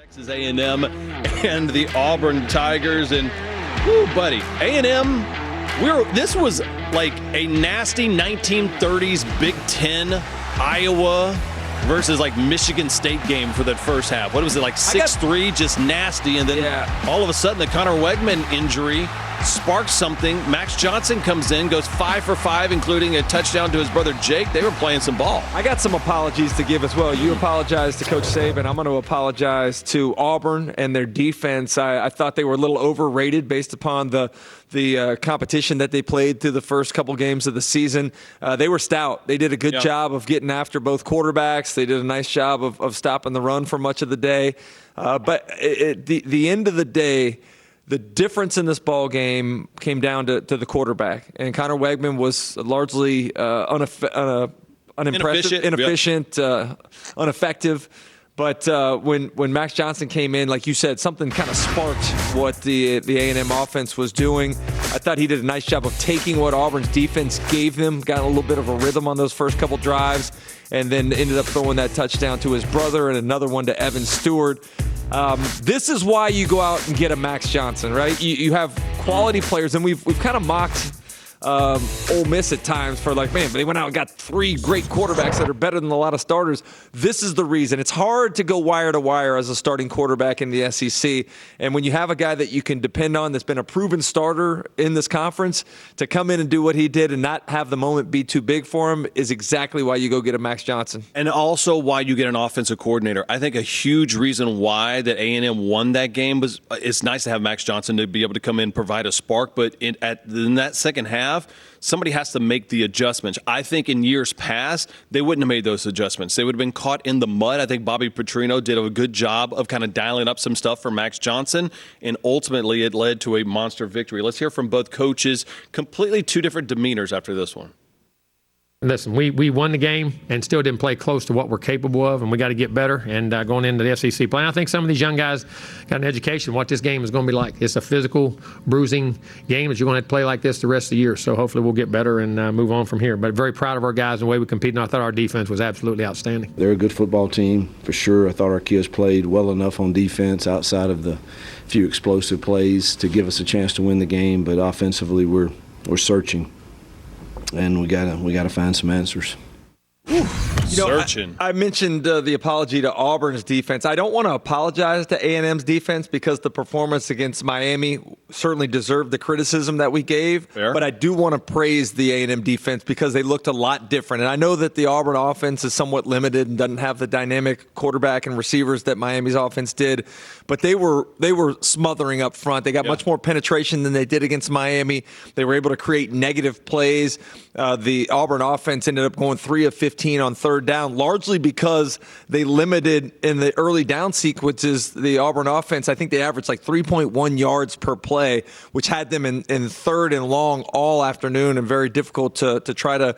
Texas A&M and the Auburn Tigers, and buddy, A&M, this was like a nasty 1930s Big Ten Iowa versus like Michigan State game for that first half. What was it, like 6-3, just nasty, and then all of a sudden the Connor Wegman injury sparks something. Max Johnson comes in, goes 5 for 5, including a touchdown to his brother Jake. They were playing some ball. I got some apologies to give as well. You apologize to Coach Saban. I'm going to apologize to Auburn and their defense. I thought they were a little overrated based upon the competition that they played through the first couple games of the season. They were stout. They did a good job of getting after both quarterbacks. They did a nice job of stopping the run for much of the day. But at the end of the day, the difference in this ball game came down to the quarterback, and Connor Wegman was largely inefficient, ineffective. But when Max Johnson came in, like you said, something kind of sparked what the A&M offense was doing. I thought he did a nice job of taking what Auburn's defense gave them, got a little bit of a rhythm on those first couple drives, and then ended up throwing that touchdown to his brother and another one to Evan Stewart. This is why you go out and get a Max Johnson, right? You have quality players, and we've kind of mocked Ole Miss at times for like, man, but they went out and got 3 great quarterbacks that are better than a lot of starters. This is the reason. It's hard to go wire to wire as a starting quarterback in the SEC. And when you have a guy that you can depend on that's been a proven starter in this conference, to come in and do what he did and not have the moment be too big for him is exactly why you go get a Max Johnson. And also why you get an offensive coordinator. I think a huge reason why that A&M won that game was it's nice to have Max Johnson to be able to come in and provide a spark, but in that second half, somebody has to make the adjustments. I think in years past, they wouldn't have made those adjustments. They would have been caught in the mud. I think Bobby Petrino did a good job of kind of dialing up some stuff for Max Johnson, and ultimately it led to a monster victory. Let's hear from both coaches. Completely two different demeanors after this one. Listen, we won the game and still didn't play close to what we're capable of, and we got to get better. And going into the SEC play, I think some of these young guys got an education what this game is going to be like. It's a physical, bruising game that you're going to have to play like this the rest of the year. So hopefully we'll get better and move on from here. But very proud of our guys and the way we competed. And I thought our defense was absolutely outstanding. They're a good football team for sure. I thought our kids played well enough on defense outside of the few explosive plays to give us a chance to win the game. But offensively, we're searching. And we gotta find some answers. Searching. I mentioned the apology to Auburn's defense. I don't want to apologize to A&M's defense because the performance against Miami certainly deserved the criticism that we gave. Fair. But I do want to praise the A&M defense because they looked a lot different. And I know that the Auburn offense is somewhat limited and doesn't have the dynamic quarterback and receivers that Miami's offense did. But they were smothering up front. They got much more penetration than they did against Miami. They were able to create negative plays. The Auburn offense ended up going 3 of 15 on third down, largely because they limited in the early down sequences the Auburn offense. I think they averaged like 3.1 yards per play, which had them in third and long all afternoon and very difficult to try to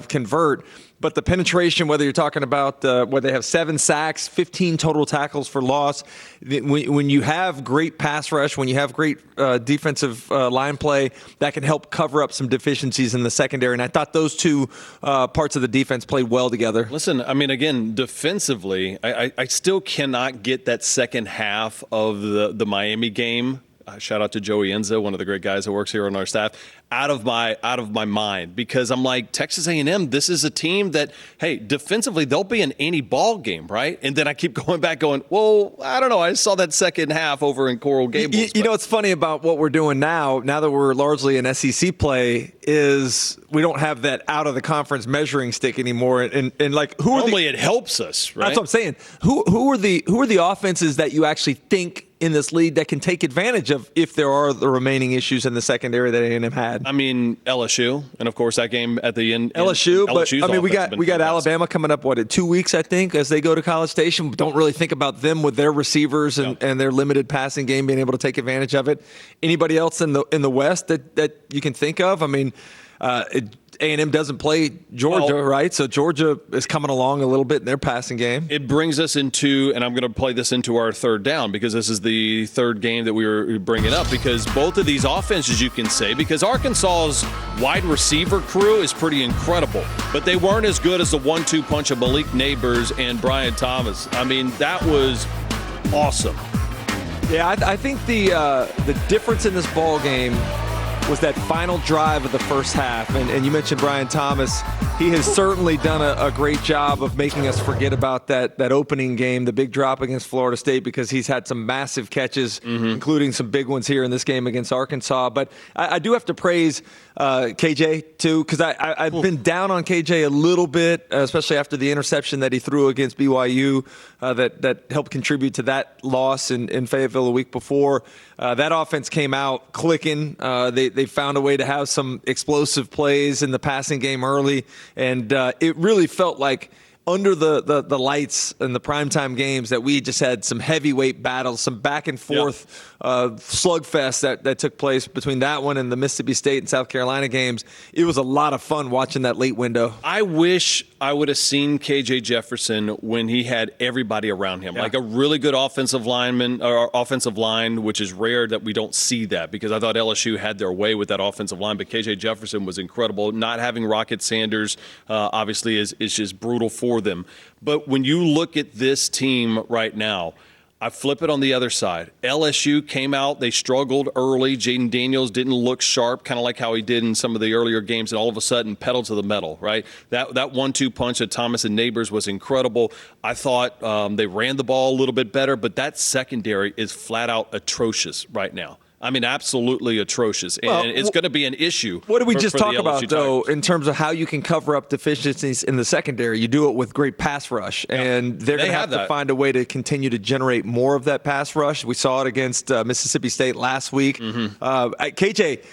convert. But the penetration, whether you're talking about where they have 7 sacks, 15 total tackles for loss, when you have great pass rush, when you have great defensive line play, that can help cover up some deficiencies in the secondary. And I thought those two parts of the defense played well together. Listen, I mean, again, defensively, I still cannot get that second half of the Miami game. Shout out to Joey Enza, one of the great guys that works here on our staff, out of my mind, because I'm like, Texas A&M, this is a team that, hey, defensively, they'll be in any ball game, right? And then I keep going back going, well, I don't know. I saw that second half over in Coral Gables. You know what's funny about what we're doing now that we're largely in SEC play, is we don't have that out of the conference measuring stick anymore. And like, who normally it helps us, right? That's what I'm saying. Who are the offenses that you actually think in this league that can take advantage of if there are the remaining issues in the secondary that A&M had? I mean, LSU, and of course that game at the end. LSU, but I mean, we got Alabama coming up, in 2 weeks, I think, as they go to College Station. Don't really think about them with their receivers and their limited passing game being able to take advantage of it. Anybody else in the West that you can think of? I mean, A&M doesn't play Georgia, right? So Georgia is coming along a little bit in their passing game. It brings us into, and I'm going to play this into our third down, because this is the third game that we were bringing up, because both of these offenses, you can say, because Arkansas's wide receiver crew is pretty incredible, but they weren't as good as the 1-2 punch of Malik Neighbors and Brian Thomas. I mean, that was awesome. Yeah, I think the difference in this ball game was that final drive of the first half. And you mentioned Brian Thomas. He has certainly done a great job of making us forget about that opening game, the big drop against Florida State, because he's had some massive catches, including some big ones here in this game against Arkansas. But I do have to praise KJ, too, because I've been down on KJ a little bit, especially after the interception that he threw against BYU that helped contribute to that loss in Fayetteville a week before. That offense came out clicking. They found a way to have some explosive plays in the passing game early, and it really felt like under the lights in the primetime games that we just had some heavyweight battles, some back and forth slugfest that took place between that one and the Mississippi State and South Carolina games. It was a lot of fun watching that late window. I wish I would have seen KJ Jefferson when he had everybody around him, like a really good offensive lineman or offensive line, which is rare that we don't see that, because I thought LSU had their way with that offensive line. But KJ Jefferson was incredible. Not having Rocket Sanders obviously is just brutal for them. But when you look at this team right now, I flip it on the other side. LSU came out, they struggled early. Jaden Daniels didn't look sharp, kind of like how he did in some of the earlier games, and all of a sudden pedal to the metal, right? That 1-2 punch of Thomas and Neighbors was incredible. I thought they ran the ball a little bit better, but that secondary is flat out atrocious right now. I mean, absolutely atrocious, and it's going to be an issue. What did we just talk about, though, Tigers. in terms of how you can cover up deficiencies in the secondary? You do it with great pass rush, and they're going to have to find a way to continue to generate more of that pass rush. We saw it against Mississippi State last week. KJ,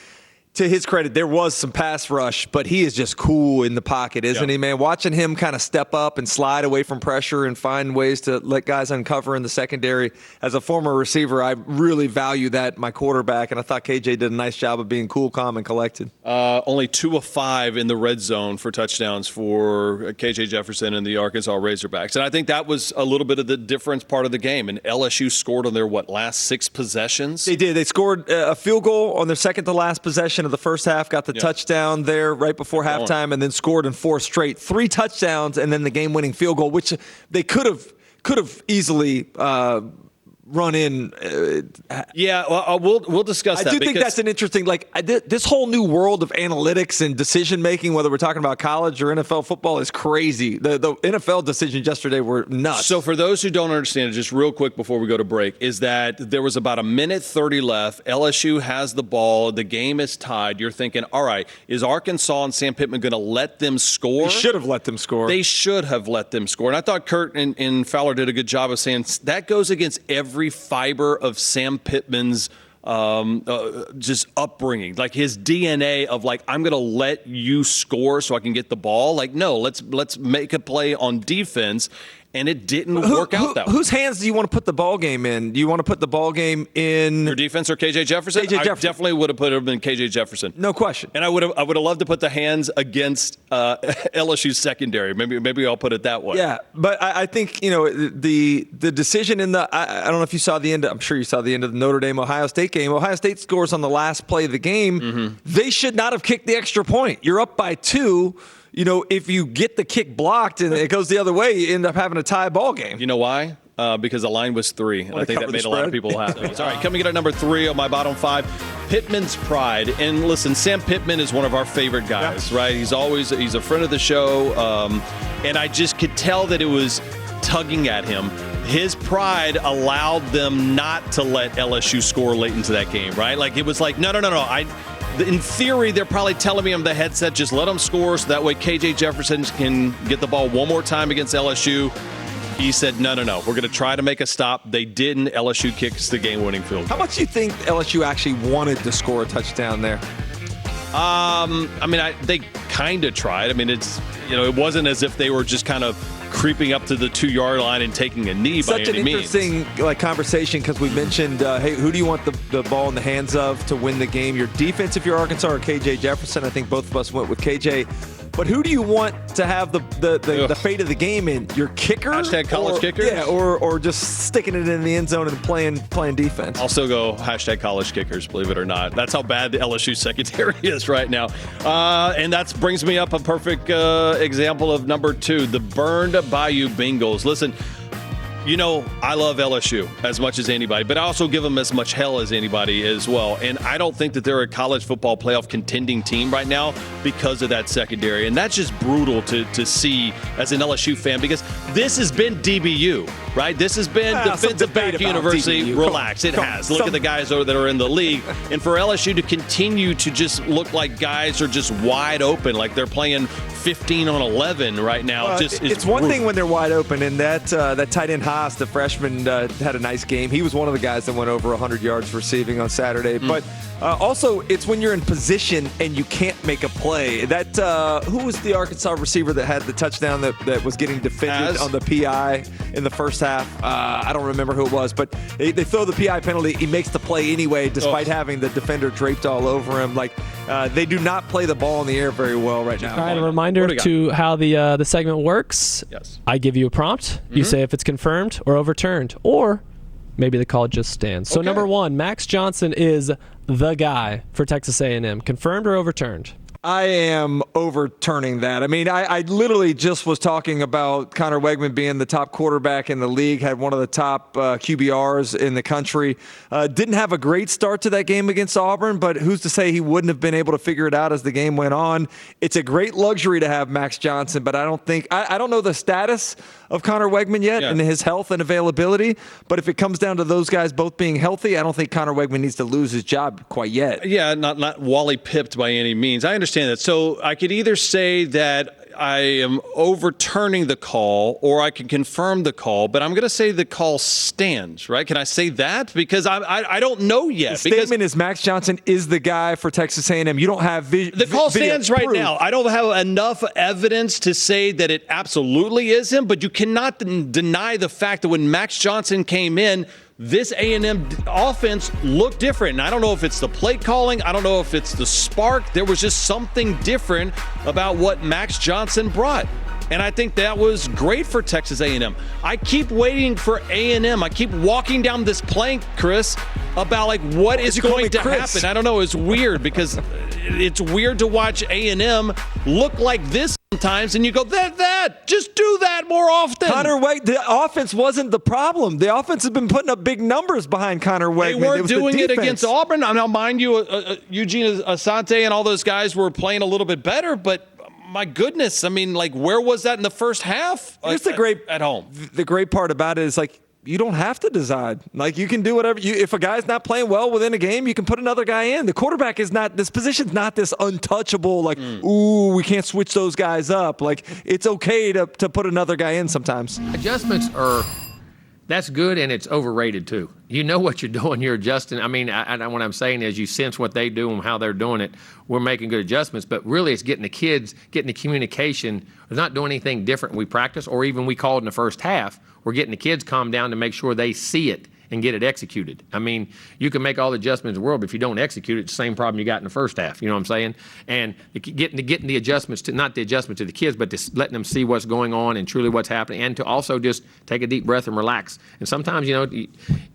to his credit, there was some pass rush, but he is just cool in the pocket, isn't he, man? Watching him kind of step up and slide away from pressure and find ways to let guys uncover in the secondary. As a former receiver, I really value that in my quarterback, and I thought KJ did a nice job of being cool, calm, and collected. Only 2 of 5 in the red zone for touchdowns for KJ Jefferson and the Arkansas Razorbacks. And I think that was a little bit of the difference part of the game. And LSU scored on their, last 6 possessions? They did. They scored a field goal on their second to last possession of the first half, got the touchdown there right before halftime, and then scored in 4 straight. 3 touchdowns and then the game-winning field goal, which they could have easily run in. We'll discuss that. I do think that's an interesting, this whole new world of analytics and decision-making, whether we're talking about college or NFL football, is crazy. The NFL decisions yesterday were nuts. So for those who don't understand it, just real quick before we go to break, is that there was about 1:30 left. LSU has the ball. The game is tied. You're thinking, all right, is Arkansas and Sam Pittman going to let them score? They should have let them score. They should have let them score. And I thought Kurt and Fowler did a good job of saying that goes against every fiber of Sam Pittman's just upbringing, like his DNA of I'm going to let you score so I can get the ball. No, let's make a play on defense. And it didn't work out that way. Whose hands do you want to put the ball game in? Do you want to put the ball game in your defense or KJ Jefferson? KJ Jefferson. I definitely would have put him in KJ Jefferson. No question. And I would have loved to put the hands against LSU's secondary. Maybe I'll put it that way. Yeah, but I think the decision in the I don't know if you saw the end. I'm sure you saw the end of the Notre Dame Ohio State game. Ohio State scores on the last play of the game. They should not have kicked the extra point. You're up by 2. If you get the kick blocked and it goes the other way, you end up having a tie ball game. You know why? Because the line was 3. And I think that made a lot of people happy. All right, coming in at number 3 on my bottom 5, Pittman's pride. And listen, Sam Pittman is one of our favorite guys, right? He's a friend of the show. And I just could tell that it was tugging at him. His pride allowed them not to let LSU score late into that game, right? It was no. In theory, they're probably telling me on the headset, just let them score so that way KJ Jefferson can get the ball one more time against LSU. He said, no. We're going to try to make a stop. They didn't. LSU kicks the game-winning field goal. How much do you think LSU actually wanted to score a touchdown there? They kind of tried. It wasn't as if they were just kind of creeping up to the 2-yard line and taking a knee by any means. Such an interesting conversation because we mentioned, hey, who do you want the ball in the hands of to win the game? Your defense if you're Arkansas or KJ Jefferson? I think both of us went with KJ. But who do you want to have the fate of the game in? Your kicker? Hashtag college kickers? Yeah, or just sticking it in the end zone and playing defense. I'll still go hashtag college kickers, believe it or not. That's how bad the LSU secondary is right now. And that brings me up a perfect example of number 2, the Burned Bayou Bengals. Listen, You know, I love LSU as much as anybody, but I also give them as much hell as anybody as well. And I don't think that they're a college football playoff contending team right now because of that secondary. And that's just brutal to see as an LSU fan, because this has been DBU, right? This has been Defensive Back University. DBU. Relax, it has. Look at the guys that are in the league. And for LSU to continue to just look like guys are just wide open, like they're playing 15 on 11 right now. It's one thing when they're wide open, and that tight end Haas, the freshman, had a nice game. He was one of the guys that went over 100 yards receiving on Saturday. But also, it's when you're in position and you can't make a play. Who was the Arkansas receiver that had the touchdown that was getting defended on the PI in the first half? I don't remember who it was, but they throw the PI penalty. He makes the play anyway, despite having the defender draped all over him. They do not play the ball in the air very well right now. All right, a reminder to how the segment works. Yes. I give you a prompt. You say if it's confirmed or overturned, or maybe the call just stands. So number 1, Max Johnson is the guy for Texas A&M. Confirmed or overturned? I am overturning that. I mean, I literally just was talking about Connor Wegman being the top quarterback in the league, had one of the top QBRs in the country. Didn't have a great start to that game against Auburn, but who's to say he wouldn't have been able to figure it out as the game went on? It's a great luxury to have Max Johnson, but I don't know the status of Connor Wegman yet and his health and availability. But if it comes down to those guys both being healthy, I don't think Connor Wegman needs to lose his job quite yet. Yeah, not Wally pipped by any means. I understand that. So I could either say that I am overturning the call, or I can confirm the call, but I'm going to say the call stands, right? Can I say that? Because I don't know yet. The statement is Max Johnson is the guy for Texas A&M. You don't have the call stands right now. I don't have enough evidence to say that it absolutely is him, but you cannot deny the fact that when Max Johnson came in, this A&M offense looked different. And I don't know if it's the play calling. I don't know if it's the spark. There was just something different about what Max Johnson brought. And I think that was great for Texas A&M. I keep waiting for A&M. I keep walking down this plank, Chris, about what is going to happen. I don't know. It's weird because it's weird to watch A&M look like this sometimes, and you go, just do that more often. Connor Wegman, the offense wasn't the problem. The offense has been putting up big numbers behind Connor Wegman. They weren't doing it against Auburn. Now, mind you, Eugene Asante and all those guys were playing a little bit better, but my goodness, I mean, where was that in the first half? Here's the great at home. The great part about it is you don't have to decide. You can do whatever. If a guy's not playing well within a game, you can put another guy in. The quarterback is not. This position's not this untouchable. Ooh, we can't switch those guys up. It's okay to put another guy in sometimes. Adjustments that's good, and it's overrated too. You know what you're doing, you're adjusting. I mean, what I'm saying is you sense what they do and how they're doing it. We're making good adjustments, but really it's getting the kids, getting the communication. We're not doing anything different we practice or even we called in the first half. We're getting the kids calmed down to make sure they see it and get it executed. I mean, you can make all the adjustments in the world, but if you don't execute it, it's the same problem you got in the first half. You know what I'm saying? And getting the adjustments to, not the adjustment to the kids, but to letting them see what's going on and truly what's happening, and to also just take a deep breath and relax. And sometimes,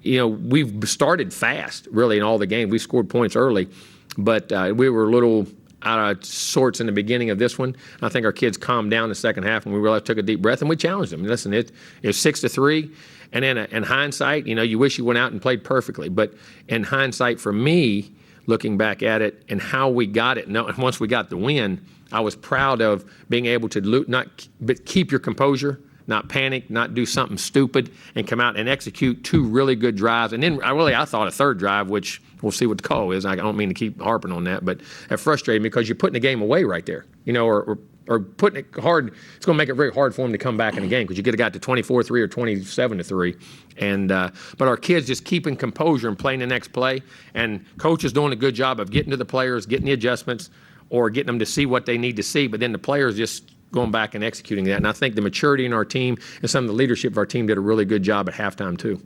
we've started fast, really, in all the games. We scored points early, but we were a little out of sorts in the beginning of this one. I think our kids calmed down the second half, and we realized, took a deep breath, and we challenged them. Listen, it was 6-3, and then in hindsight, you wish you went out and played perfectly. But in hindsight, for me, looking back at it and how we got it, and once we got the win, I was proud of being able to but keep your composure, not panic, not do something stupid, and come out and execute 2 really good drives. And then I thought a third drive, which we'll see what the call is. I don't mean to keep harping on that, but it frustrated me because you're putting the game away right there, or putting it hard. It's going to make it very hard for them to come back in the game because you could have got to 24-3 or 27-3. And but our kids just keeping composure and playing the next play, and coach is doing a good job of getting to the players, getting the adjustments, or getting them to see what they need to see. But then the players just going back and executing that. And I think the maturity in our team and some of the leadership of our team did a really good job at halftime too.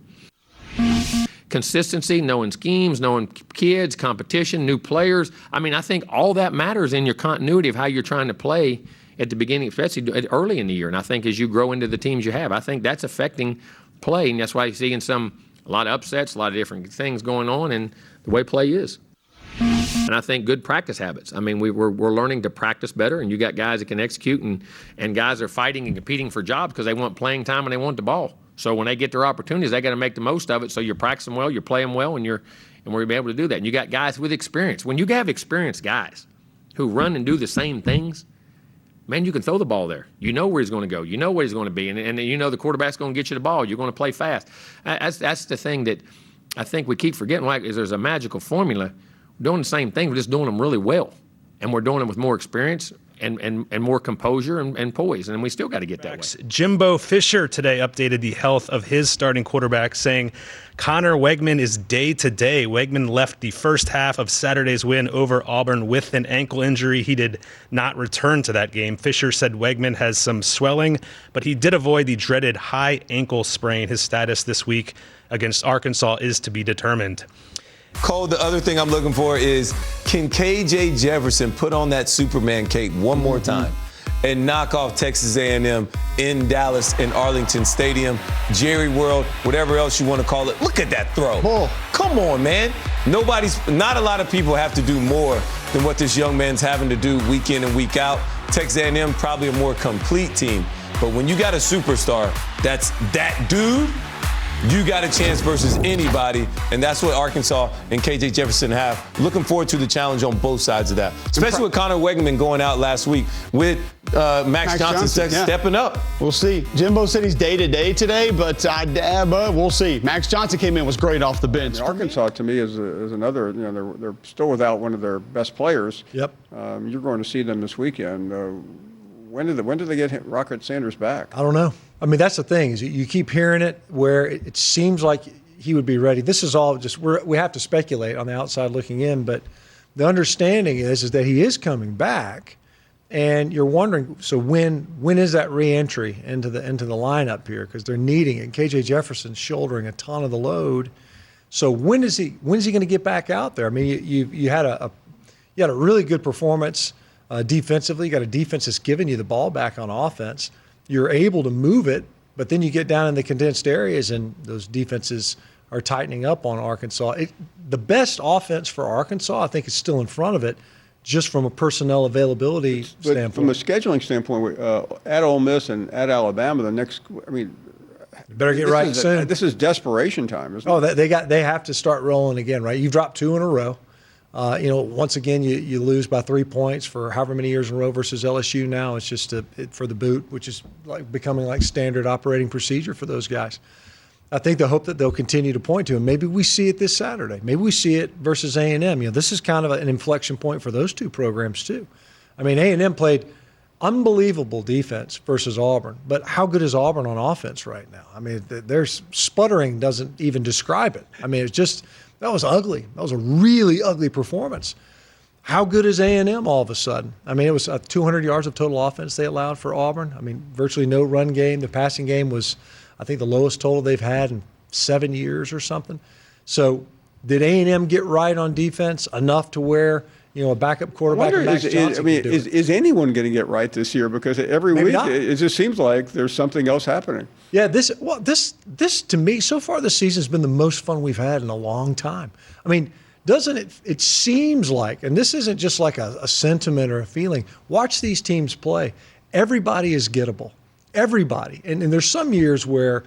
Consistency, knowing schemes, knowing kids, competition, new players. I mean, I think all that matters in your continuity of how you're trying to play at the beginning, especially early in the year. And I think as you grow into the teams you have, I think that's affecting play. And that's why you see a lot of upsets, a lot of different things going on, and the way play is. And I think good practice habits. I mean, we're learning to practice better, and you got guys that can execute, and guys are fighting and competing for jobs because they want playing time and they want the ball. So when they get their opportunities, they got to make the most of it. So you're practicing well, you're playing well, and we're able to do that. And you got guys with experience. When you have experienced guys who run and do the same things, man, you can throw the ball there. You know where he's going to go. You know where he's going to be, and you know the quarterback's going to get you the ball. You're going to play fast. That's the thing that I think we keep forgetting. Like, is there's a magical formula. We're doing the same thing. We're just doing them really well, and we're doing it with more experience and more composure and poise, and we still got to get that way. Jimbo Fisher today updated the health of his starting quarterback, saying Connor Wegman is day to day. Wegman left the first half of Saturday's win over Auburn with an ankle injury. He did not return to that game. Fisher said Wegman has some swelling, but he did avoid the dreaded high ankle sprain. His status this week against Arkansas is to be determined. Cole, the other thing I'm looking for is, can KJ Jefferson put on that Superman cape one more time and knock off Texas A&M in Dallas, in Arlington Stadium, Jerry World, whatever else you want to call it? Look at that throw. Bull. Come on, man. Not a lot of people have to do more than what this young man's having to do week in and week out. Texas A&M probably a more complete team. But when you got a superstar that's that dude, you got a chance versus anybody, and that's what Arkansas and KJ Jefferson have. Looking forward to the challenge on both sides of that, especially with Connor Wegman going out last week, with Max Johnson stepping up. We'll see. Jimbo said he's day-to-day today, but we'll see. Max Johnson came in, was great off the bench. Arkansas, to me, is another, they're still without one of their best players. Yep. You're going to see them this weekend. When did they get Rocket Sanders back? I don't know. I mean, that's the thing, is you keep hearing it where it seems like he would be ready. This is all just, we have to speculate on the outside looking in, but the understanding is that he is coming back, and you're wondering, so when is that reentry into the lineup here? Because they're needing it. KJ Jefferson's shouldering a ton of the load. So when is he going to get back out there? I mean, you had a really good performance defensively. You got a defense that's giving you the ball back on offense. You're able to move it, but then you get down in the condensed areas, and those defenses are tightening up on Arkansas. The best offense for Arkansas, I think, is still in front of it, just from a personnel availability standpoint. From a scheduling standpoint, at Ole Miss and at Alabama, better get right soon. This is desperation time, isn't it? They have to start rolling again, right? You've dropped 2 in a row. Once again, you lose by 3 points for however many years in a row versus LSU. Now it's just for the boot, which is like becoming like standard operating procedure for those guys. I think the hope that they'll continue to point to, and maybe we see it this Saturday. Maybe we see it versus A&M. This is kind of an inflection point for those two programs too. I mean, A&M played unbelievable defense versus Auburn, but how good is Auburn on offense right now? I mean, their sputtering doesn't even describe it. I mean, that was ugly. That was a really ugly performance. How good is A&M all of a sudden? I mean, it was 200 yards of total offense they allowed for Auburn. I mean, virtually no run game. The passing game was, I think, the lowest total they've had in 7 years or something. So did A&M get right on defense enough to where, a backup quarterback like Max Johnson can do it? Is anyone going to get right this year? Because every week it just seems like there's something else happening. Yeah, this to me, so far this season has been the most fun we've had in a long time. I mean, doesn't it? It seems like, and this isn't just like a sentiment or a feeling. Watch these teams play. Everybody is gettable. Everybody. And there's some years where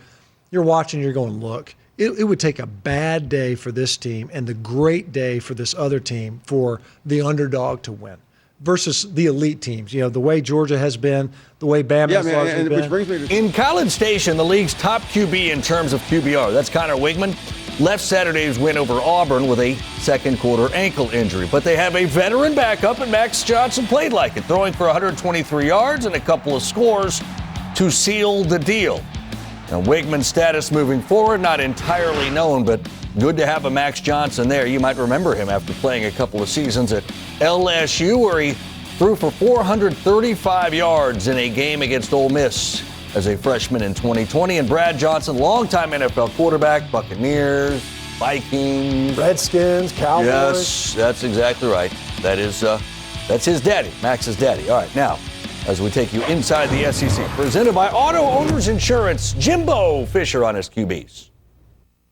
you're watching, you're going, look, it would take a bad day for this team and the great day for this other team for the underdog to win versus the elite teams. The way Georgia has been, the way Bama has largely been. Which brings me to in College Station, the league's top QB in terms of QBR. That's Connor Wegman. Left Saturday's win over Auburn with a second-quarter ankle injury. But they have a veteran backup, and Max Johnson played like it, throwing for 123 yards and a couple of scores to seal the deal. Now, Wegman's status moving forward, not entirely known, but good to have a Max Johnson there. You might remember him after playing a couple of seasons at LSU, where he threw for 435 yards in a game against Ole Miss as a freshman in 2020. And Brad Johnson, longtime NFL quarterback, Buccaneers, Vikings, Redskins, Cowboys. Yes, that's exactly right. That's his daddy, Max's daddy. All right, now, as we take you inside the SEC, presented by Auto Owners Insurance, Jimbo Fisher on his QBs.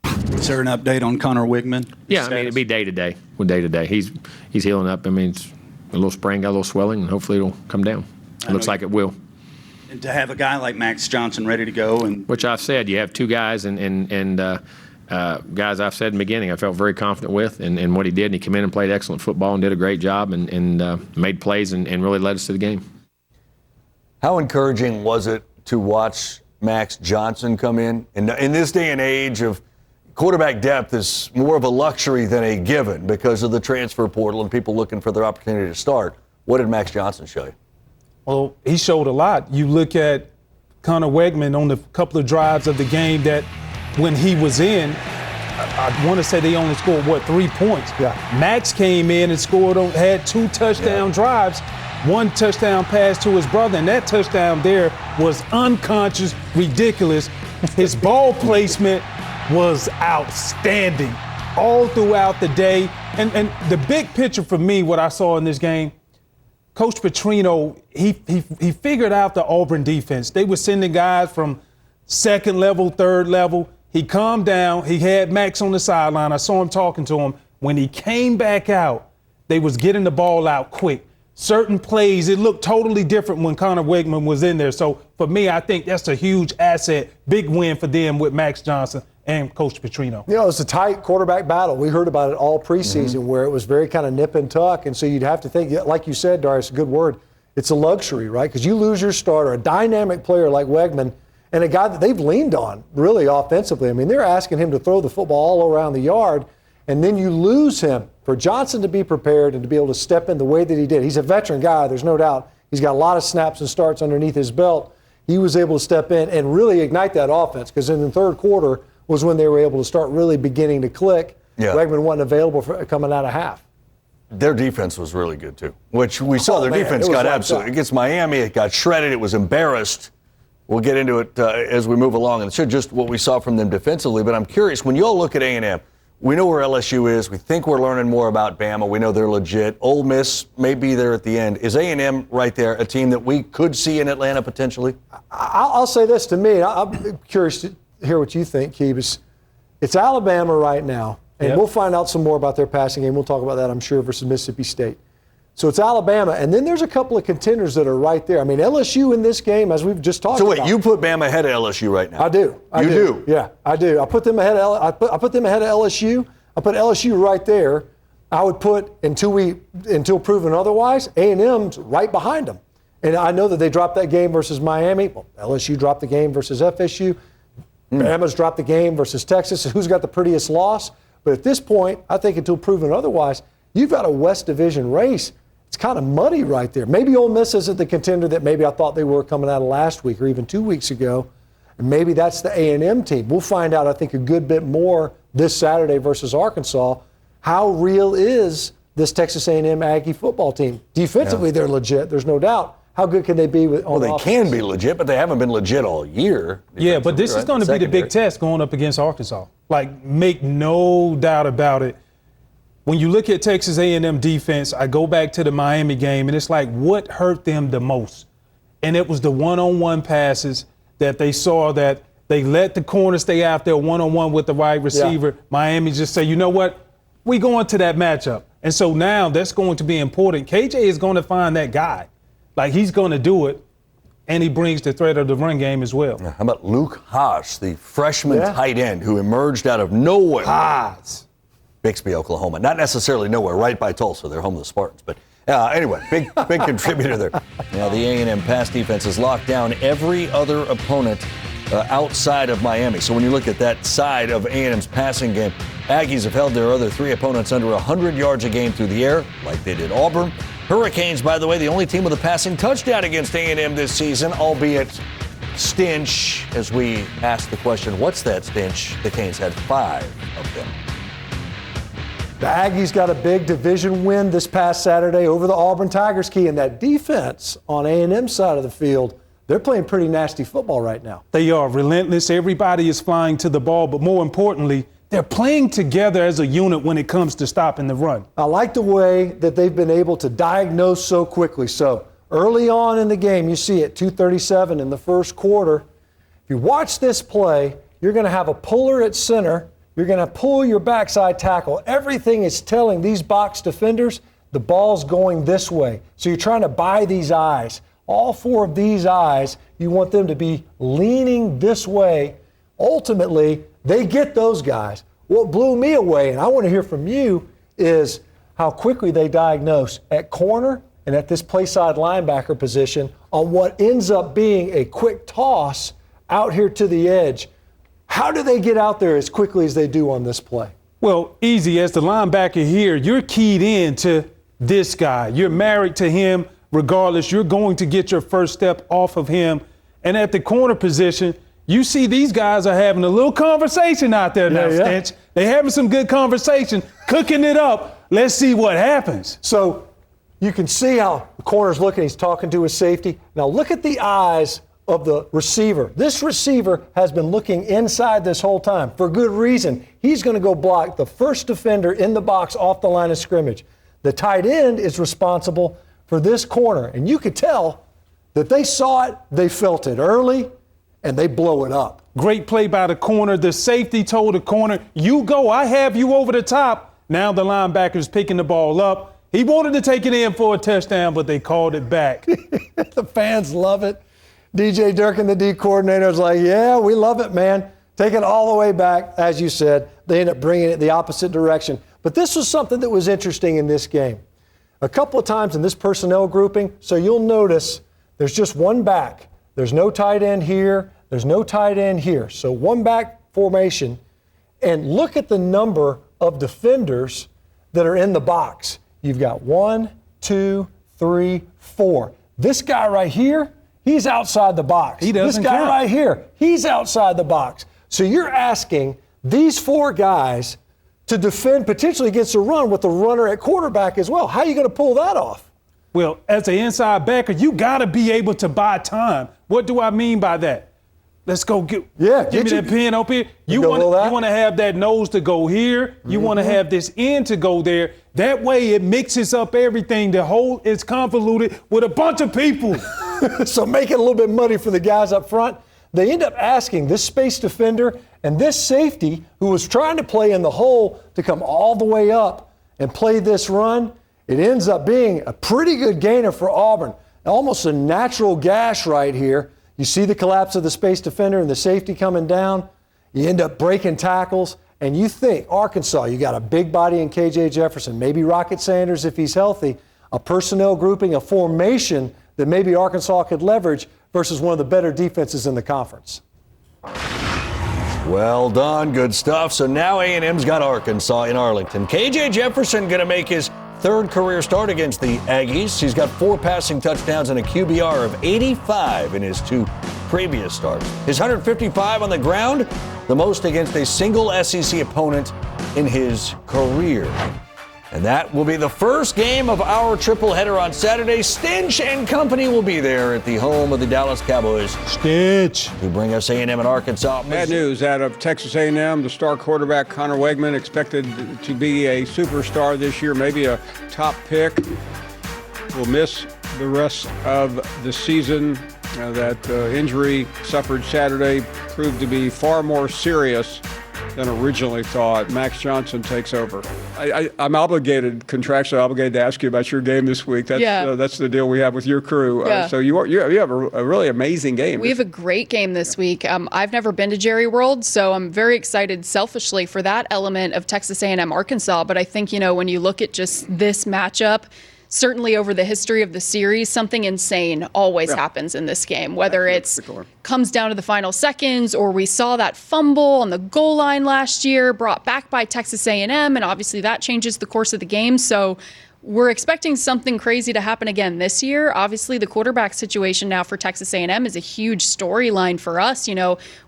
Is there an update on Connor Wegman? Yeah, I mean, it'd be day to day. He's healing up. I mean, it's a little sprain, got a little swelling, and hopefully it'll come down. It looks like it will. And to have a guy like Max Johnson ready to go, and Which I've said, you have two guys and guys I've said in the beginning I felt very confident with and what he did. And he came in and played excellent football and did a great job and made plays and really led us to the game. How encouraging was it to watch Max Johnson come in? In this day and age of quarterback depth is more of a luxury than a given because of the transfer portal and people looking for their opportunity to start. What did Max Johnson show you? Well, he showed a lot. You look at Connor Wegman on the couple of drives of the game that when he was in, I want to say they only scored, 3 points? Yeah. Max came in and had 2 touchdown drives, 1 touchdown pass to his brother, and that touchdown there was unconscious, ridiculous. His ball placement was outstanding all throughout the day. And the big picture for me, what I saw in this game, Coach Petrino, he figured out the Auburn defense. They were sending guys from second level, third level. He calmed down. He had Max on the sideline. I saw him talking to him. When he came back out, they was getting the ball out quick. Certain plays, it looked totally different when Connor Wegman was in there. So for me, I think that's a huge asset, big win for them with Max Johnson and Coach Petrino. You know, it's a tight quarterback battle. We heard about it all preseason where it was very kind of nip and tuck. And so you'd have to think, like you said, Darius, a good word, it's a luxury, right? Because you lose your starter, a dynamic player like Wegman, and a guy that they've leaned on really offensively. I mean, they're asking him to throw the football all around the yard, and then you lose him. For Johnson to be prepared and to be able to step in the way that he did, he's a veteran guy, there's no doubt. He's got a lot of snaps and starts underneath his belt. He was able to step in and really ignite that offense because in the third quarter was when they were able to start really beginning to click. Yeah. Wegman wasn't available for coming out of half. Their defense was really good, too, which we saw. Their defense got absolutely against Miami. It got shredded. It was embarrassed. We'll get into it as we move along. And it's just what we saw from them defensively. But I'm curious, when you all look at A&M, we know where LSU is. We think we're learning more about Bama. We know they're legit. Ole Miss may be there at the end. Is A&M right there a team that we could see in Atlanta potentially? I'll say this to me. I'm curious to hear what you think, Keebs. It's Alabama right now, and we'll find out some more about their passing game. We'll talk about that, I'm sure, versus Mississippi State. So it's Alabama, and then there's a couple of contenders that are right there. I mean, LSU in this game, as we've just talked about. So wait, you put Bama ahead of LSU right now? I do. You do? Yeah, I do. I put them ahead of I put them ahead of LSU. I put LSU right there. I would put, until proven otherwise, A&M's right behind them. And I know that they dropped that game versus Miami. Well, LSU dropped the game versus FSU. Bama's dropped the game versus Texas. Who's got the prettiest loss? But at this point, I think until proven otherwise, you've got a West Division race. It's kind of muddy right there. Maybe Ole Miss isn't the contender that maybe I thought they were coming out of last week or even 2 weeks ago. And maybe that's the A&M team. We'll find out, I think, a good bit more this Saturday versus Arkansas. How real is this Texas A&M Aggie football team? Defensively, they're legit. There's no doubt. How good can they be on Well, they offense? can be legit, but they haven't been legit all year. Yeah, but this is going to be the big test going up against Arkansas. Like, make no doubt about it. When you look at Texas A&M defense, I go back to the Miami game, and it's like, what hurt them the most? And it was the one-on-one passes that they saw that they let the corner stay out there one-on-one with the wide receiver. Yeah. Miami just say, you know what? We going to that matchup. And so now that's going to be important. KJ is going to find that guy. Like, he's going to do it, and he brings the threat of the run game as well. How about Luke Haas, the freshman tight end who emerged out of nowhere? Haas. Bixby, Oklahoma. Not necessarily nowhere, right by Tulsa. They're home of the Spartans. But anyway, big contributor there. Now, the A&M pass defense has locked down every other opponent outside of Miami. So when you look at that side of A&M's passing game, Aggies have held their other 3 opponents under 100 yards a game through the air, like they did Auburn. Hurricanes, by the way, the only team with a passing touchdown against A&M this season, albeit stench. As we ask the question, what's that stench? The Canes had 5 of them. The Aggies got a big division win this past Saturday over the Auburn Tigers, Key, and that defense on A&M's side of the field, they're playing pretty nasty football right now. They are relentless. Everybody is flying to the ball, but more importantly, they're playing together as a unit when it comes to stopping the run. I like the way that they've been able to diagnose so quickly. So early on in the game, you see it, 2:37 in the first quarter. If you watch this play, you're going to have a puller at center. You're going to pull your backside tackle. Everything is telling these box defenders the ball's going this way. So you're trying to buy these eyes. All 4 of these eyes, you want them to be leaning this way. Ultimately, they get those guys. What blew me away, and I want to hear from you, is how quickly they diagnose at corner and at this play side linebacker position on what ends up being a quick toss out here to the edge. How do they get out there as quickly as they do on this play? Well, easy. As the linebacker here, you're keyed in to this guy. You're married to him. Regardless, you're going to get your first step off of him. And at the corner position, you see these guys are having a little conversation out there now, Stench. They're having some good conversation, cooking it up. Let's see what happens. So you can see how the corner's looking. He's talking to his safety. Now look at the eyes of the receiver. This receiver has been looking inside this whole time for good reason. He's going to go block the first defender in the box off the line of scrimmage. The tight end is responsible for this corner. And you could tell that they saw it, they felt it early, and they blow it up. Great play by the corner. The safety told the corner, you go, I have you over the top. Now the linebacker's picking the ball up. He wanted to take it in for a touchdown, but they called it back. The fans love it. DJ Durkin, the D coordinator, is like, yeah, we love it, man. Take it all the way back. As you said, they end up bringing it the opposite direction. But this was something that was interesting in this game. A couple of times in this personnel grouping, so you'll notice there's just one back. There's no tight end here. There's no tight end here. So one back formation. And look at the number of defenders that are in the box. You've got 1, 2, 3, 4. This guy right here, he's outside the box. He doesn't This guy count. right here, he's outside the box. So you're asking these 4 guys to defend potentially against a run with the runner at quarterback as well. How are you going to pull that off? Well, as an inside backer, you got to be able to buy time. What do I mean by that? Let's go give me that pin up here. You want to have that nose to go here. You want to have this end to go there. That way it mixes up everything. The whole is convoluted with a bunch of people. So make it a little bit muddy for the guys up front. They end up asking this space defender and this safety who was trying to play in the hole to come all the way up and play this run. It ends up being a pretty good gainer for Auburn. Almost a natural gash right here. You see the collapse of the space defender and the safety coming down. You end up breaking tackles. And you think, Arkansas, you got a big body in KJ Jefferson, maybe Rocket Sanders if he's healthy, a personnel grouping, a formation that maybe Arkansas could leverage versus one of the better defenses in the conference. Well done. Good stuff. So now A&M's got Arkansas in Arlington. KJ Jefferson going to make his 3rd career start against the Aggies. He's got 4 passing touchdowns and a QBR of 85 in his 2 previous starts. His 155 on the ground, the most against a single SEC opponent in his career. And that will be the first game of our triple header on Saturday. Stench and company will be there at the home of the Dallas Cowboys. Stench. To bring us A&M and Arkansas. Bad news out of Texas A&M. The star quarterback Connor Wegman expected to be a superstar this year, maybe a top pick. Will miss the rest of the season. That injury suffered Saturday proved to be far more serious than originally thought. Max Johnson takes over. I'm obligated, contractually obligated, to ask you about your game this week. That's the deal we have with your crew. So you have a really amazing game. We have a great game this week. I've never been to Jerry World, so I'm very excited selfishly for that element of Texas A&M Arkansas. But I think, when you look at just this matchup, certainly over the history of the series, something insane always happens in this game, whether it's comes down to the final seconds or we saw that fumble on the goal line last year brought back by Texas A&M, and obviously that changes the course of the game. So we're expecting something crazy to happen again this year. Obviously, the quarterback situation now for Texas A&M is a huge storyline for us.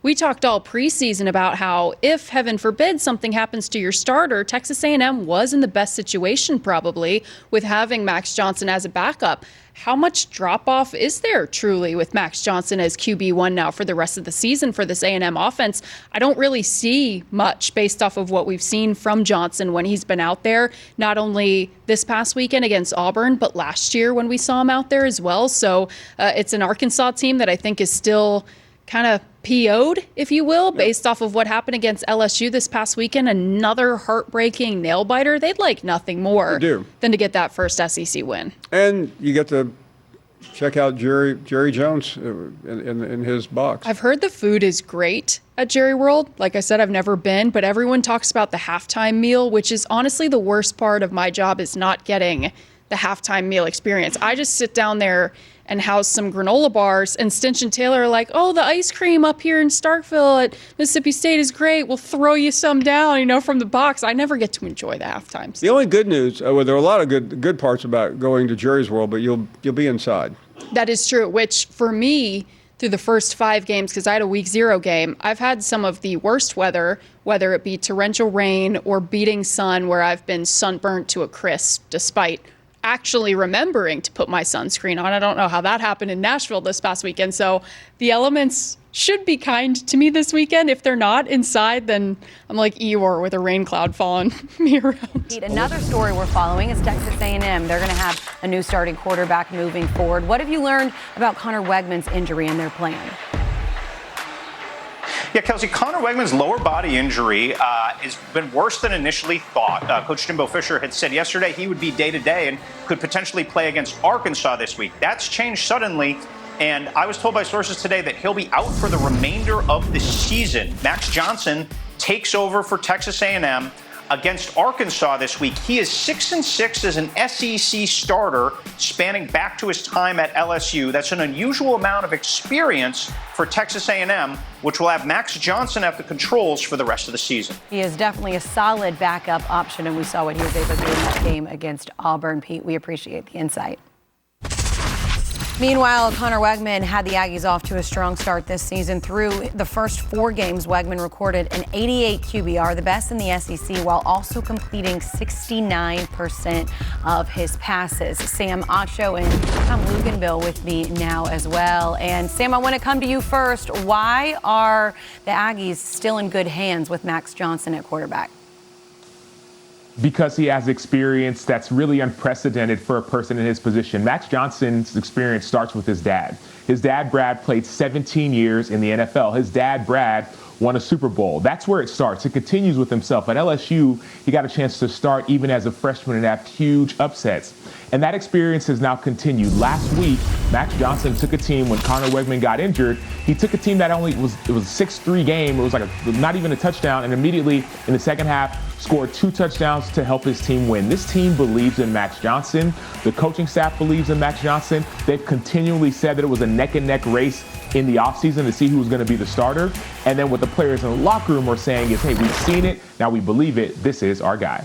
We talked all preseason about how if, heaven forbid, something happens to your starter, Texas A&M was in the best situation probably with having Max Johnson as a backup. How much drop-off is there truly with Max Johnson as QB1 now for the rest of the season for this A&M offense? I don't really see much based off of what we've seen from Johnson when he's been out there, not only this past weekend against Auburn, but last year when we saw him out there as well. So it's an Arkansas team that I think is still kind of PO'd, if you will, based off of what happened against LSU this past weekend. Another heartbreaking nail-biter. They'd like nothing more than to get that first SEC win. And you get the check out Jerry Jones in his box. I've heard the food is great at Jerry World. Like I said, I've never been, but everyone talks about the halftime meal, which is honestly the worst part of my job, is not getting the halftime meal experience. I just sit down there and house some granola bars, and Stinch and Taylor are like, oh, the ice cream up here in Starkville at Mississippi State is great. We'll throw you some down, from the box. I never get to enjoy the halftime stuff. The only good news, well, there are a lot of good parts about going to Jerry's World, but you'll be inside. That is true, which for me, through the first 5 games, because I had a week 0 game, I've had some of the worst weather, whether it be torrential rain or beating sun, where I've been sunburnt to a crisp, despite actually remembering to put my sunscreen on. I don't know how that happened in Nashville this past weekend. So the elements should be kind to me this weekend. If they're not inside, then I'm like Eeyore with a rain cloud following me around. Pete, another story we're following is Texas A&M. They're going to have a new starting quarterback moving forward. What have you learned about Connor Wegman's injury and their plan? Yeah, Kelsey, Connor Wegman's lower body injury has been worse than initially thought. Coach Jimbo Fisher had said yesterday he would be day-to-day and could potentially play against Arkansas this week. That's changed suddenly, and I was told by sources today that he'll be out for the remainder of the season. Max Johnson takes over for Texas A&M against Arkansas this week. He is 6-6 as an SEC starter, spanning back to his time at LSU. That's an unusual amount of experience for Texas A&M, which will have Max Johnson at the controls for the rest of the season. He is definitely a solid backup option, and we saw what he was able to do in that game against Auburn. Pete, we appreciate the insight. Meanwhile, Connor Wegman had the Aggies off to a strong start this season. Through the first 4 games, Wegman recorded an 88 QBR, the best in the SEC, while also completing 69% of his passes. Sam Acho and Tom Luganville with me now as well. And Sam, I want to come to you first. Why are the Aggies still in good hands with Max Johnson at quarterback? Because he has experience that's really unprecedented for a person in his position. Max Johnson's experience starts with his dad. His dad, Brad, played 17 years in the NFL. His dad, Brad, won a Super Bowl. That's where it starts. It continues with himself. At LSU, he got a chance to start even as a freshman and have huge upsets. And that experience has now continued. Last week, Max Johnson took a team when Connor Wegman got injured. He took a team that it was a 6-3 game. It was like not even a touchdown. And immediately in the second half, scored 2 touchdowns to help his team win. This team believes in Max Johnson. The coaching staff believes in Max Johnson. They've continually said that it was a neck-and-neck race in the offseason to see who was going to be the starter. And then what the players in the locker room are saying is, hey, we've seen it. Now we believe it. This is our guy.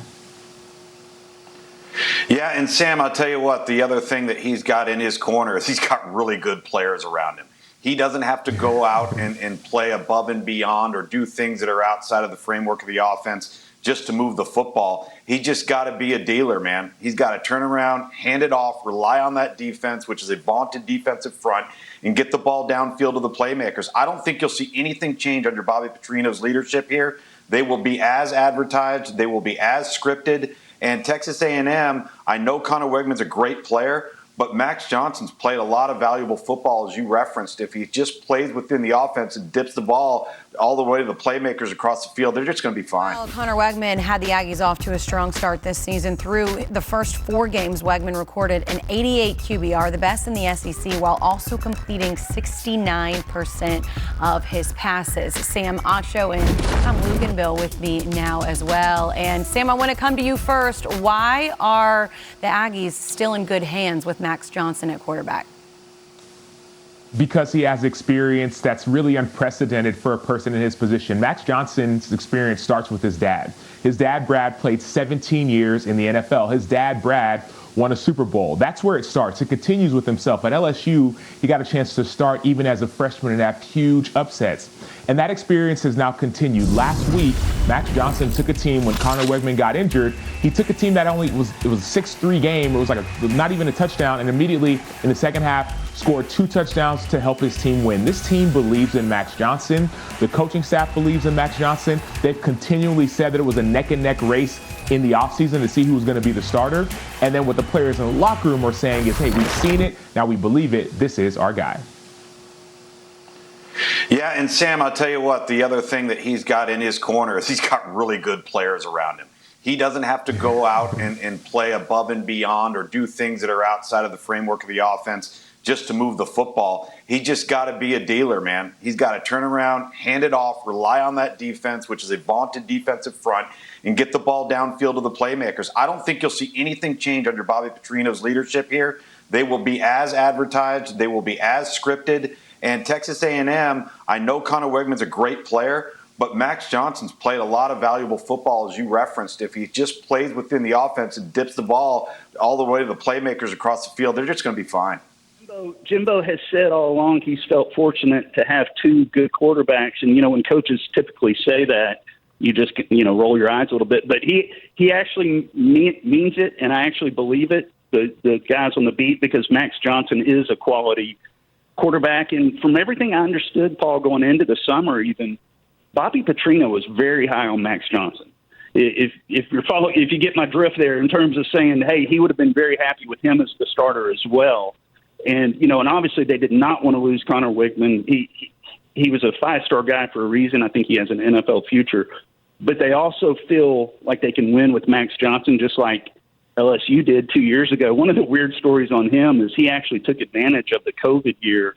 Yeah, and Sam, I'll tell you what, the other thing that he's got in his corner is he's got really good players around him. He doesn't have to go out and play above and beyond or do things that are outside of the framework of the offense just to move the football. He just got to be a dealer, man. He's got to turn around, hand it off, rely on that defense, which is a vaunted defensive front, and get the ball downfield to the playmakers. I don't think you'll see anything change under Bobby Petrino's leadership here. They will be as advertised. They will be as scripted. And Texas A&M, I know Connor Wegman's a great player, but Max Johnson's played a lot of valuable football, as you referenced. If he just plays within the offense and dips the ball all the way to the playmakers across the field, they're just going to be fine. Well, Connor Wegman had the Aggies off to a strong start this season. Through the first 4 games, Wegman recorded an 88 QBR, the best in the SEC, while also completing 69% of his passes. Sam Acho and Tom Luganville with me now as well. And Sam, I want to come to you first. Why are the Aggies still in good hands with Max Johnson at quarterback? Because he has experience that's really unprecedented for a person in his position. Max Johnson's experience starts with his dad. His dad, Brad, played 17 years in the NFL. His dad, Brad, won a Super Bowl. That's where it starts. It continues with himself. At LSU, he got a chance to start even as a freshman and have huge upsets. And that experience has now continued. Last week, Max Johnson took a team when Connor Wegman got injured. He took a team that it was a 6-3 game. It was like not even a touchdown. And immediately in the second half, scored 2 touchdowns to help his team win. This team believes in Max Johnson. The coaching staff believes in Max Johnson. They've continually said that it was a neck-and-neck race in the offseason to see who was going to be the starter. And then what the players in the locker room are saying is, hey, we've seen it. Now we believe it. This is our guy. Yeah, and Sam, I'll tell you what, the other thing that he's got in his corner is he's got really good players around him. He doesn't have to go out and play above and beyond or do things that are outside of the framework of the offense just to move the football. He just got to be a dealer, man. He's got to turn around, hand it off, rely on that defense, which is a vaunted defensive front, and get the ball downfield to the playmakers. I don't think you'll see anything change under Bobby Petrino's leadership here. They will be as advertised. They will be as scripted. And Texas A&M, I know Connor Wegman's a great player, but Max Johnson's played a lot of valuable football, as you referenced. If he just plays within the offense and dips the ball all the way to the playmakers across the field, they're just going to be fine. Jimbo has said all along he's felt fortunate to have two good quarterbacks. And, when coaches typically say that, you just, roll your eyes a little bit. But he actually means it, and I actually believe it, the guys on the beat, because Max Johnson is a quality quarterback. And from everything I understood, Paul, going into the summer even, Bobby Petrino was very high on Max Johnson. If you get my drift there in terms of saying, hey, he would have been very happy with him as the starter as well. And, and obviously they did not want to lose Connor Wegman. He was a 5-star guy for a reason. I think he has an NFL future. But they also feel like they can win with Max Johnson, just like LSU did 2 years ago. One of the weird stories on him is he actually took advantage of the COVID year.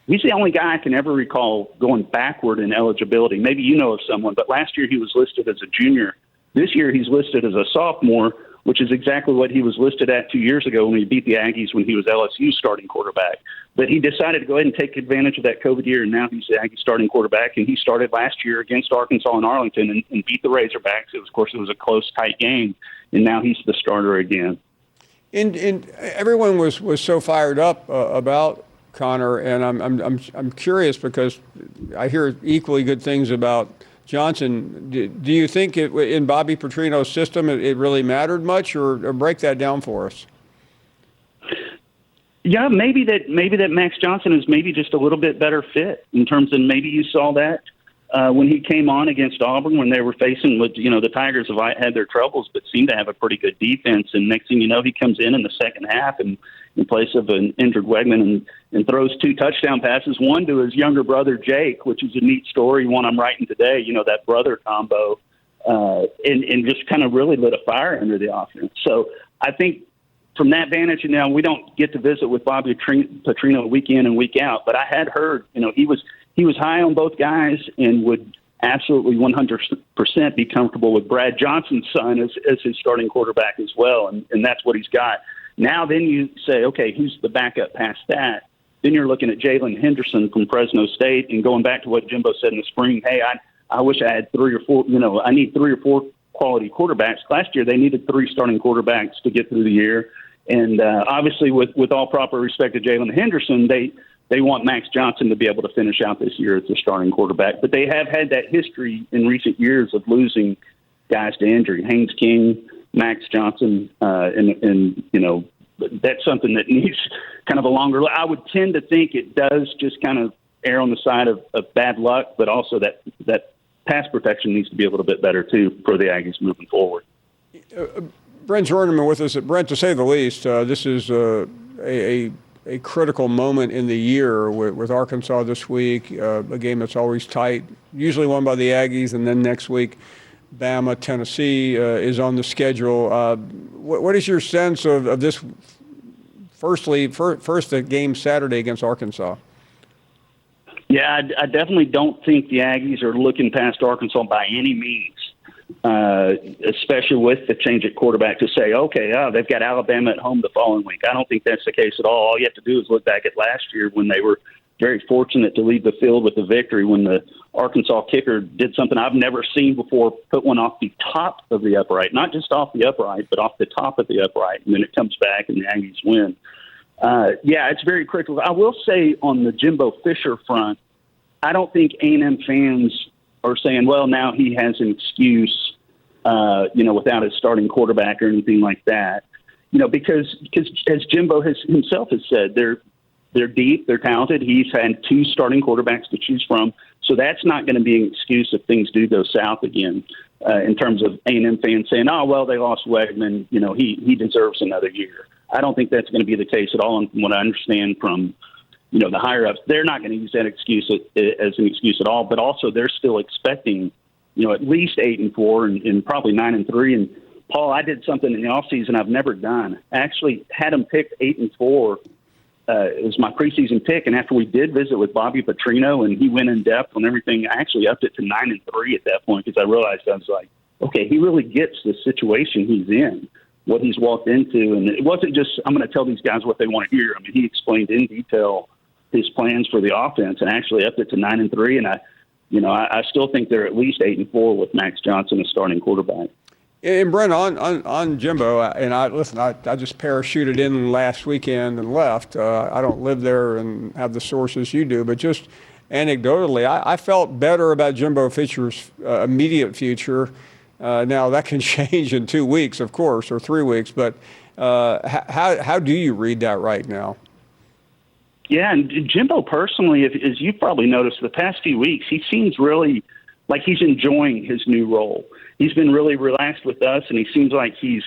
He's the only guy I can ever recall going backward in eligibility. Maybe you know of someone, but last year he was listed as a junior. This year he's listed as a sophomore, which is exactly what he was listed at 2 years ago when he beat the Aggies when he was LSU's starting quarterback. But he decided to go ahead and take advantage of that COVID year, and now he's the Aggie starting quarterback, and he started last year against Arkansas and Arlington and beat the Razorbacks. Of course, it was a close, tight game, and now he's the starter again. And everyone was so fired up about Connor, and I'm curious because I hear equally good things about Johnson. Do you think in Bobby Petrino's system it really mattered much, or break that down for us? Yeah, maybe that Max Johnson is maybe just a little bit better fit in terms of, maybe you saw that when he came on against Auburn when they were facing with, the Tigers have had their troubles but seem to have a pretty good defense. And next thing you know, he comes in the second half and in place of an injured Wegman and throws 2 touchdown passes, one to his younger brother, Jake, which is a neat story, one I'm writing today, that brother combo, and just kind of really lit a fire under the offense. So I think from that vantage, we don't get to visit with Bobby Petrino week in and week out, but I had heard, he was high on both guys and would absolutely 100% be comfortable with Brad Johnson's son as his starting quarterback as well, and that's what he's got. Now then you say, okay, who's the backup past that? Then you're looking at Jalen Henderson from Fresno State, and going back to what Jimbo said in the spring, hey, I wish I had 3 or 4, I need 3 or 4 quality quarterbacks. Last year they needed 3 starting quarterbacks to get through the year. And obviously with all proper respect to Jalen Henderson, they want Max Johnson to be able to finish out this year as their starting quarterback. But they have had that history in recent years of losing guys to injury. Haynes King, Max Johnson, and that's something that needs kind of a longer. I would tend to think it does just kind of err on the side of bad luck, but also that pass protection needs to be a little bit better too for the Aggies moving forward. Brent Zwerneman with us. Brent, to say the least, this is a critical moment in the year with Arkansas this week, a game that's always tight, usually won by the Aggies, and then next week Bama, Tennessee is on the schedule. What is your sense of this? First the game Saturday against Arkansas. Yeah, I definitely don't think the Aggies are looking past Arkansas by any means, especially with the change at quarterback to say, okay, they've got Alabama at home the following week. I don't think that's the case at all. All you have to do is look back at last year when they were very fortunate to leave the field with the victory when the Arkansas kicker did something I've never seen before, put one off the top of the upright, not just off the upright, but off the top of the upright, and then it comes back and the Aggies win. Yeah, it's very critical. I will say on the Jimbo Fisher front, I don't think A&M fans are saying, well, now he has an excuse, without his starting quarterback or anything like that. Because as Jimbo himself has said, they're deep, they're talented. He's had 2 starting quarterbacks to choose from. So that's not going to be an excuse if things do go south again, in terms of A&M fans saying, oh, well, they lost Wegman. He deserves another year. I don't think that's going to be the case at all. And from what I understand from, the higher ups, they're not going to use that excuse as an excuse at all. But also they're still expecting, at least 8-4 and probably 9-3. And Paul, I did something in the offseason I've never done. I actually had them pick 8-4 it was my preseason pick. And after we did visit with Bobby Petrino and he went in depth on everything, I actually upped it to 9-3 at that point because I realized I was like, okay, he really gets the situation he's in, what he's walked into. And it wasn't just, I'm going to tell these guys what they want to hear. I mean, he explained in detail his plans for the offense and actually upped it to 9-3. And I still think they're at least 8-4 with Max Johnson as starting quarterback. And Brent, on Jimbo, and I just parachuted in last weekend and left. I don't live there and have the sources you do, but just anecdotally, I felt better about Jimbo Fisher's immediate future. Now that can change in 2 weeks, of course, or 3 weeks. But how do you read that right now? Yeah, and Jimbo personally, as you've probably noticed, the past few weeks, he seems really like he's enjoying his new role. He's been really relaxed with us, and he seems like he's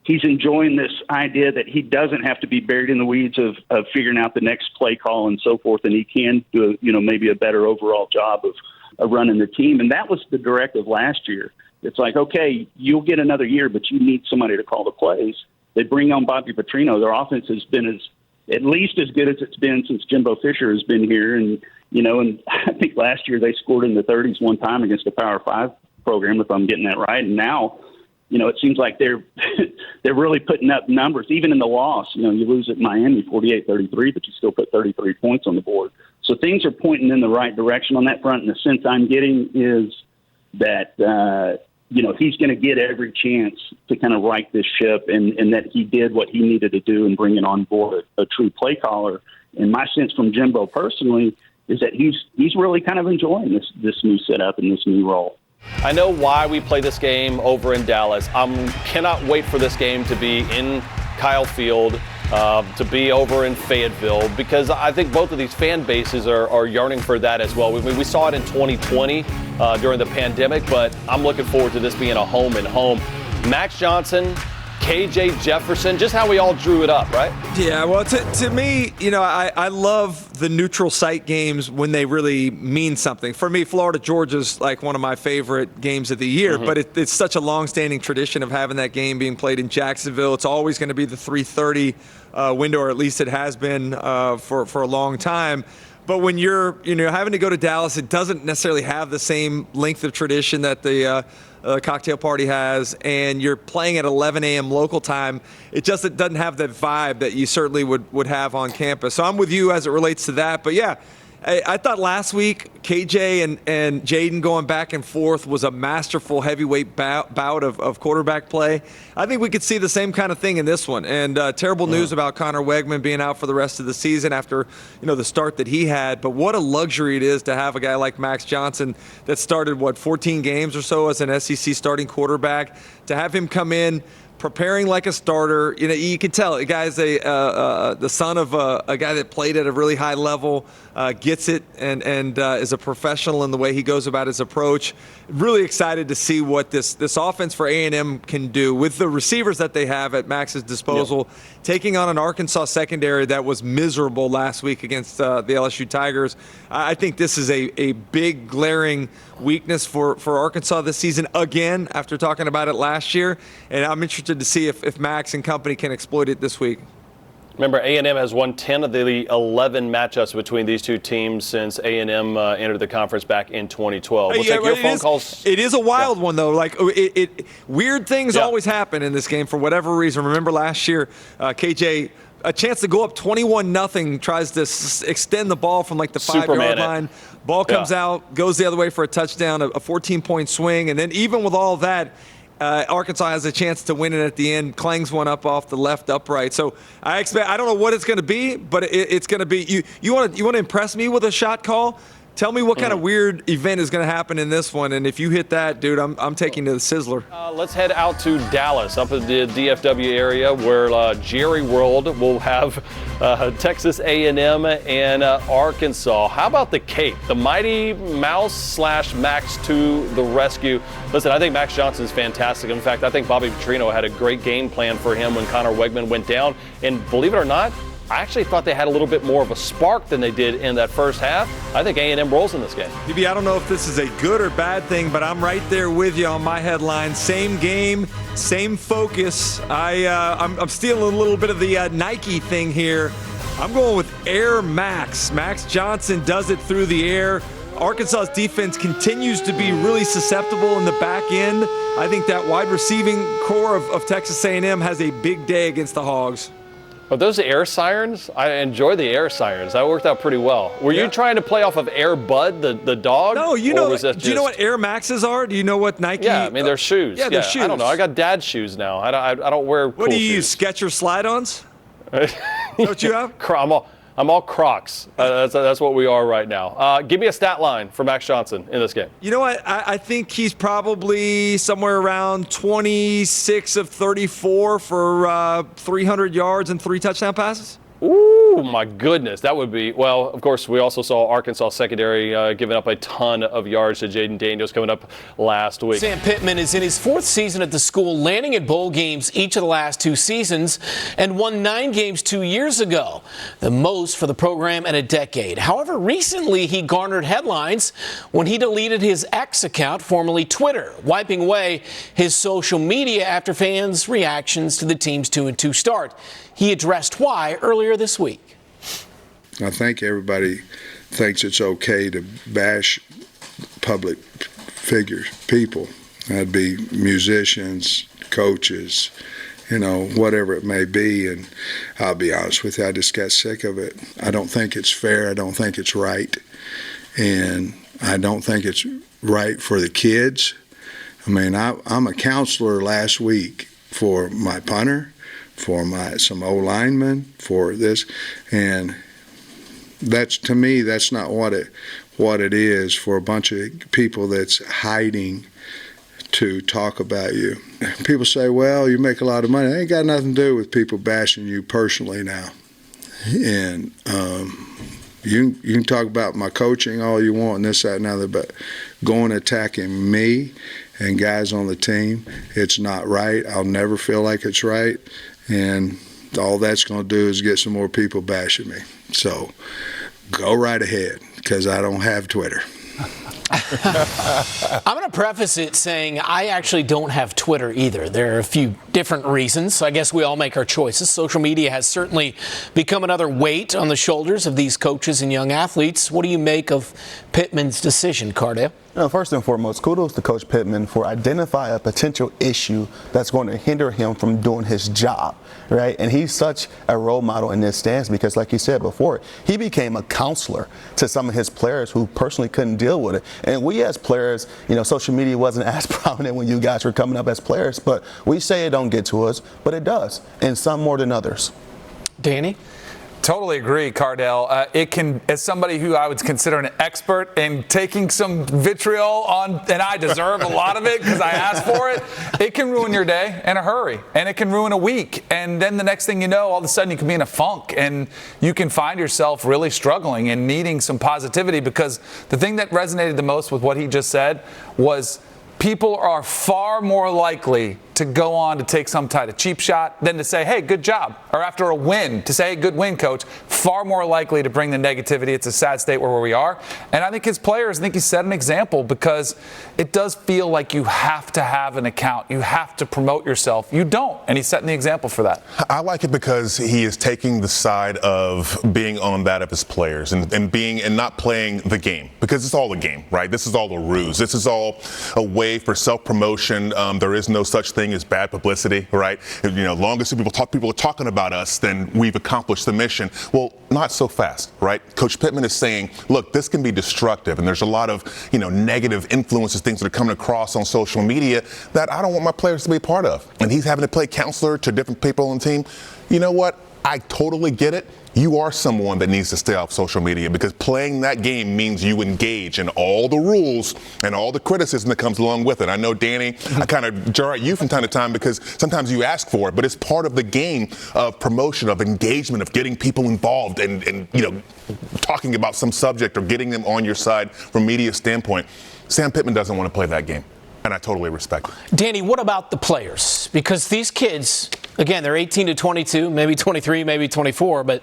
enjoying this idea that he doesn't have to be buried in the weeds of figuring out the next play call and so forth, and he can do maybe a better overall job of running the team. And that was the directive last year. It's like, okay, you'll get another year, but you need somebody to call the plays. They bring on Bobby Petrino. Their offense has been at least as good as it's been since Jimbo Fisher has been here. And I think last year they scored in the 30s one time against a Power 5 program, if I'm getting that right. And now, it seems like they're really putting up numbers. Even in the loss, you lose at Miami 48-33, but you still put 33 points on the board. So things are pointing in the right direction on that front. And the sense I'm getting is that, he's going to get every chance to kind of right this ship and that he did what he needed to do in bringing on board a true play caller. And my sense from Jimbo personally is that he's really kind of enjoying this new setup and this new role. I know why we play this game over in Dallas. Cannot wait for this game to be in Kyle Field, to be over in Fayetteville, because I think both of these fan bases are yearning for that as well. We saw it in 2020 during the pandemic, but I'm looking forward to this being a home and home. Max Johnson, KJ Jefferson, just how we all drew it up, right? Yeah, well, to me, I love the neutral site games when they really mean something. For me, Florida-Georgia's like one of my favorite games of the year, but it's such a long-standing tradition of having that game being played in Jacksonville. It's always going to be the 3:30 window, or at least it has been for a long time. But when you're having to go to Dallas, it doesn't necessarily have the same length of tradition that the cocktail party has, and you're playing at 11 a.m. local time. It doesn't have that vibe that you certainly would have on campus. So I'm with you as it relates to that. But yeah, I thought last week KJ and Jaden going back and forth was a masterful heavyweight bout of quarterback play. I think we could see the same kind of thing in this one. And terrible news about Connor Wegman being out for the rest of the season after the start that he had. But what a luxury it is to have a guy like Max Johnson that started 14 games or so as an SEC starting quarterback, to have him come in preparing like a starter. You can tell the guy's the son of a guy that played at a really high level, gets it, and is a professional in the way he goes about his approach. Really excited to see what this offense for A&M can do with the receivers that they have at Max's disposal, taking on an Arkansas secondary that was miserable last week against the LSU Tigers. I think this is a big glaring weakness for Arkansas this season again, after talking about it last year, and I'm interested to see if Max and company can exploit it this week. Remember, A&M has won 10 of the 11 matchups between these two teams since A&M entered the conference back in 2012. We'll take your phone calls. It is a wild one, though. Like weird things always happen in this game for whatever reason. Remember last year, KJ, a chance to go up 21-0, tries to extend the ball from like the 5-yard line. Ball comes out, goes the other way for a touchdown, a 14-point swing. And then even with all that, Arkansas has a chance to win it at the end, clangs one up off the left upright. So I don't know what it's going to be, but it's going to be, you want to impress me with a shot call? Tell me what kind of weird event is going to happen in this one, and if you hit that, dude, I'm taking to the Sizzler. Let's head out to Dallas, up in the DFW area, where Jerry World will have Texas A&M and Arkansas. How about the Cape? The Mighty Mouse / Max to the rescue. Listen, I think Max Johnson's fantastic. In fact, I think Bobby Petrino had a great game plan for him when Connor Wegman went down. And believe it or not, I actually thought they had a little bit more of a spark than they did in that first half. I think A&M rolls in this game. BB, I don't know if this is a good or bad thing, but I'm right there with you on my headline. Same game, same focus. I'm stealing a little bit of the Nike thing here. I'm going with Air Max. Max Johnson does it through the air. Arkansas's defense continues to be really susceptible in the back end. I think that wide receiving core of Texas A&M has a big day against the Hogs. Are those air sirens? I enjoy the air sirens. That worked out pretty well. Were you trying to play off of Air Bud, the dog? No, do you know what Air Maxes are? Do you know what Nike? Yeah, I mean, they're shoes. Yeah, they're shoes. I don't know. I got dad shoes now. I don't wear What do you use, Skechers slide-ons? Is that what you have? I'm all Crocs. That's what we are right now. Give me a stat line for Max Johnson in this game. You know what? I think he's probably somewhere around 26 of 34 for 300 yards and 3 touchdown passes. Ooh, my goodness. That would be, well, of course, we also saw Arkansas secondary giving up a ton of yards to Jaden Daniels coming up last week. Sam Pittman is in his 4th season at the school, landing in bowl games each of the last 2 seasons, and won 9 games 2 years ago, the most for the program in a decade. However, recently he garnered headlines when he deleted his X account, formerly Twitter, wiping away his social media after fans' reactions to the team's 2-2 start. He addressed why earlier this week. I think everybody thinks it's okay to bash public figures, people. That'd be musicians, coaches, whatever it may be. And I'll be honest with you, I just got sick of it. I don't think it's fair. I don't think it's right. And I don't think it's right for the kids. I mean, I'm a counselor last week for my punter, for some O-linemen, for this, and to me that's not what it is for a bunch of people that's hiding to talk about you. People say, well, you make a lot of money. It ain't got nothing to do with people bashing you personally now. And you can talk about my coaching all you want and this, that, and other, but going attacking me and guys on the team, it's not right. I'll never feel like it's right. And all that's going to do is get some more people bashing me. So go right ahead, because I don't have Twitter. I'm going to preface it saying I actually don't have Twitter either. There are a few different reasons. I guess we all make our choices. Social media has certainly become another weight on the shoulders of these coaches and young athletes. What do you make of Pittman's decision, Cardale? First and foremost, kudos to Coach Pittman for identifying a potential issue that's going to hinder him from doing his job, right? And he's such a role model in this stance because, like you said before, he became a counselor to some of his players who personally couldn't deal with it. And we as players, social media wasn't as prominent when you guys were coming up as players, but we say it don't get to us, but it does, and some more than others. Danny? Totally agree, Cardale. It can, as somebody who I would consider an expert in taking some vitriol on, and I deserve a lot of it because I asked for it, it can ruin your day in a hurry, and it can ruin a week. And then the next thing you know, all of a sudden you can be in a funk, and you can find yourself really struggling and needing some positivity, because the thing that resonated the most with what he just said was people are far more likely to go on to take some type of cheap shot than to say, hey, good job. Or after a win, to say, hey, good win, coach. Far more likely to bring the negativity. It's a sad state where we are. And I think his players, he set an example, because it does feel like you have to have an account. You have to promote yourself. You don't. And he's setting the example for that. I like it because he is taking the side of being on that of his players and not playing the game, because it's all a game, right? This is all a ruse. This is all a way for self-promotion. There is no such thing as bad publicity, right? Long as people are talking about us, then we've accomplished the mission. Well, not so fast, right? Coach Pittman is saying, look, this can be destructive, and there's a lot of, negative influences, things that are coming across on social media that I don't want my players to be a part of. And he's having to play counselor to different people on the team. You know what? I totally get it. You are someone that needs to stay off social media, because playing that game means you engage in all the rules and all the criticism that comes along with it. I know, Danny, I kind of jar at you from time to time because sometimes you ask for it, but it's part of the game of promotion, of engagement, of getting people involved and talking about some subject or getting them on your side from media standpoint. Sam Pittman doesn't want to play that game, and I totally respect it. Danny, what about the players? Because these kids, again, they're 18 to 22, maybe 23, maybe 24, but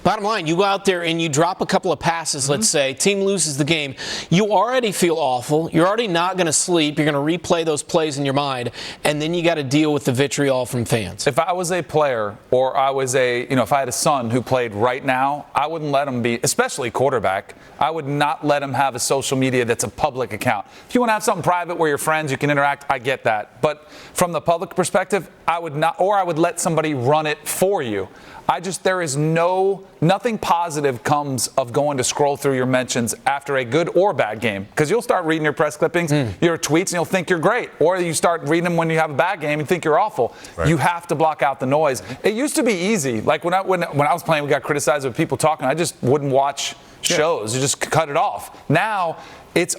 Bottom line, you go out there and you drop a couple of passes, let's say, team loses the game. You already feel awful. You're already not going to sleep. You're going to replay those plays in your mind, and then you got to deal with the vitriol from fans. If I was a player or I was if I had a son who played right now, I wouldn't let him be, especially quarterback, I would not let him have a social media that's a public account. If you want to have something private where you're friends, you can interact, I get that. But from the public perspective, I would not, or I would let somebody run it for you. There is nothing positive comes of going to scroll through your mentions after a good or bad game. Because you'll start reading your press clippings, your tweets, and you'll think you're great. Or you start reading them when you have a bad game and think you're awful. Right. You have to block out the noise. It used to be easy. Like when I was playing, we got criticized with people talking. I just wouldn't watch shows. You just cut it off. Now, it's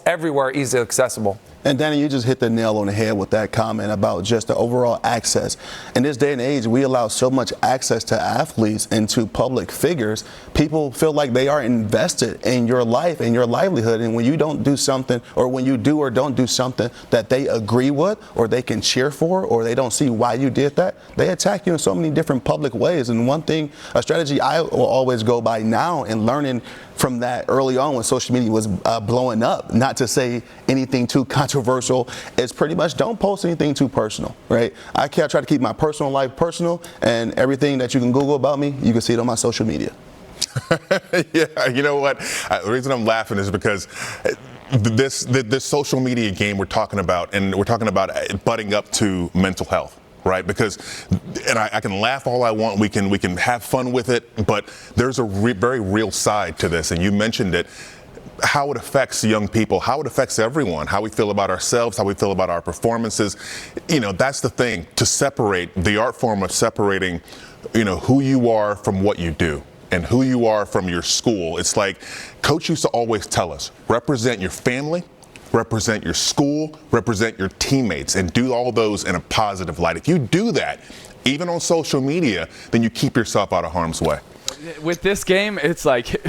everywhere, easily accessible. And Danny, you just hit the nail on the head with that comment about just the overall access. In this day and age, we allow so much access to athletes and to public figures. People feel like they are invested in your life and your livelihood. And when you don't do something, or when you do or don't do something that they agree with, or they can cheer for, or they don't see why you did that, they attack you in so many different public ways. And one thing, a strategy I will always go by now and learning from that early on when social media was blowing up, not to say anything too controversial, is pretty much don't post anything too personal, right? I try to keep my personal life personal, and everything that you can Google about me, you can see it on my social media. Yeah, you know what? The reason I'm laughing is because this social media game we're talking about, and we're talking about butting up to mental health. Right, because, and I can laugh all I want. We can have fun with it, but there's a very real side to this, and you mentioned it. How it affects young people, how it affects everyone, how we feel about ourselves, how we feel about our performances. That's the thing, to separate, the art form of separating, who you are from what you do and who you are from your school. It's like Coach used to always tell us, represent your family, represent your school, represent your teammates, and do all those in a positive light. If you do that, even on social media, then you keep yourself out of harm's way. With this game, it's like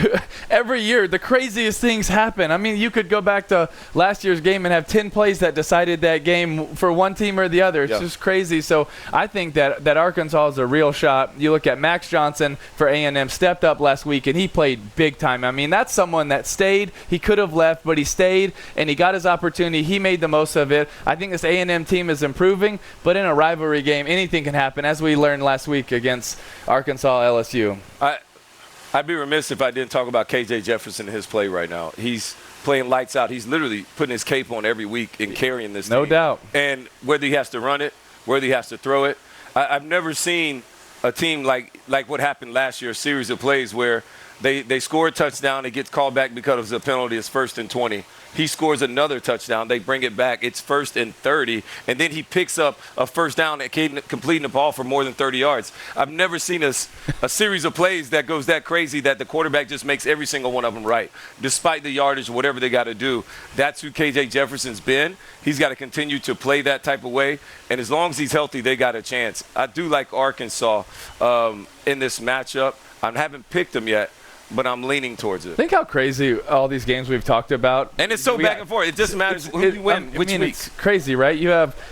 every year the craziest things happen. I mean, you could go back to last year's game and have 10 plays that decided that game for one team or the other. It's just crazy. So I think that Arkansas is a real shot. You look at Max Johnson for A&M, stepped up last week, and he played big time. I mean, that's someone that stayed. He could have left, but he stayed, and he got his opportunity. He made the most of it. I think this A&M team is improving, but in a rivalry game, anything can happen, as we learned last week against Arkansas LSU. I'd be remiss if I didn't talk about KJ Jefferson and his play right now. He's playing lights out. He's literally putting his cape on every week and carrying this team. No doubt. And whether he has to run it, whether he has to throw it, I've never seen a team like what happened last year, a series of plays where they score a touchdown, it gets called back because of a penalty, it's 1st and 20. He scores another touchdown, they bring it back, it's 1st and 30, and then he picks up a first down and completing the ball for more than 30 yards. I've never seen a series of plays that goes that crazy that the quarterback just makes every single one of them right, despite the yardage or whatever they got to do. That's who KJ Jefferson's been. He's got to continue to play that type of way, and as long as he's healthy, they got a chance. I do like Arkansas in this matchup. I haven't picked them yet, but I'm leaning towards it. Think how crazy all these games we've talked about. And it's so back and forth. It doesn't matter who you win, which week. It's crazy, right?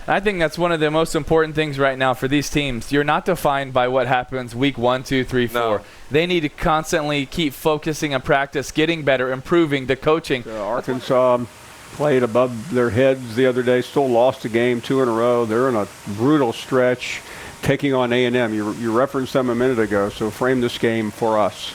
I think that's one of the most important things right now for these teams. You're not defined by what happens week 1, 2, 3, 4. No. They need to constantly keep focusing on practice, getting better, improving the coaching. Arkansas played above their heads the other day, still lost a game 2 in a row. They're in a brutal stretch taking on A&M. You referenced them a minute ago, so frame this game for us.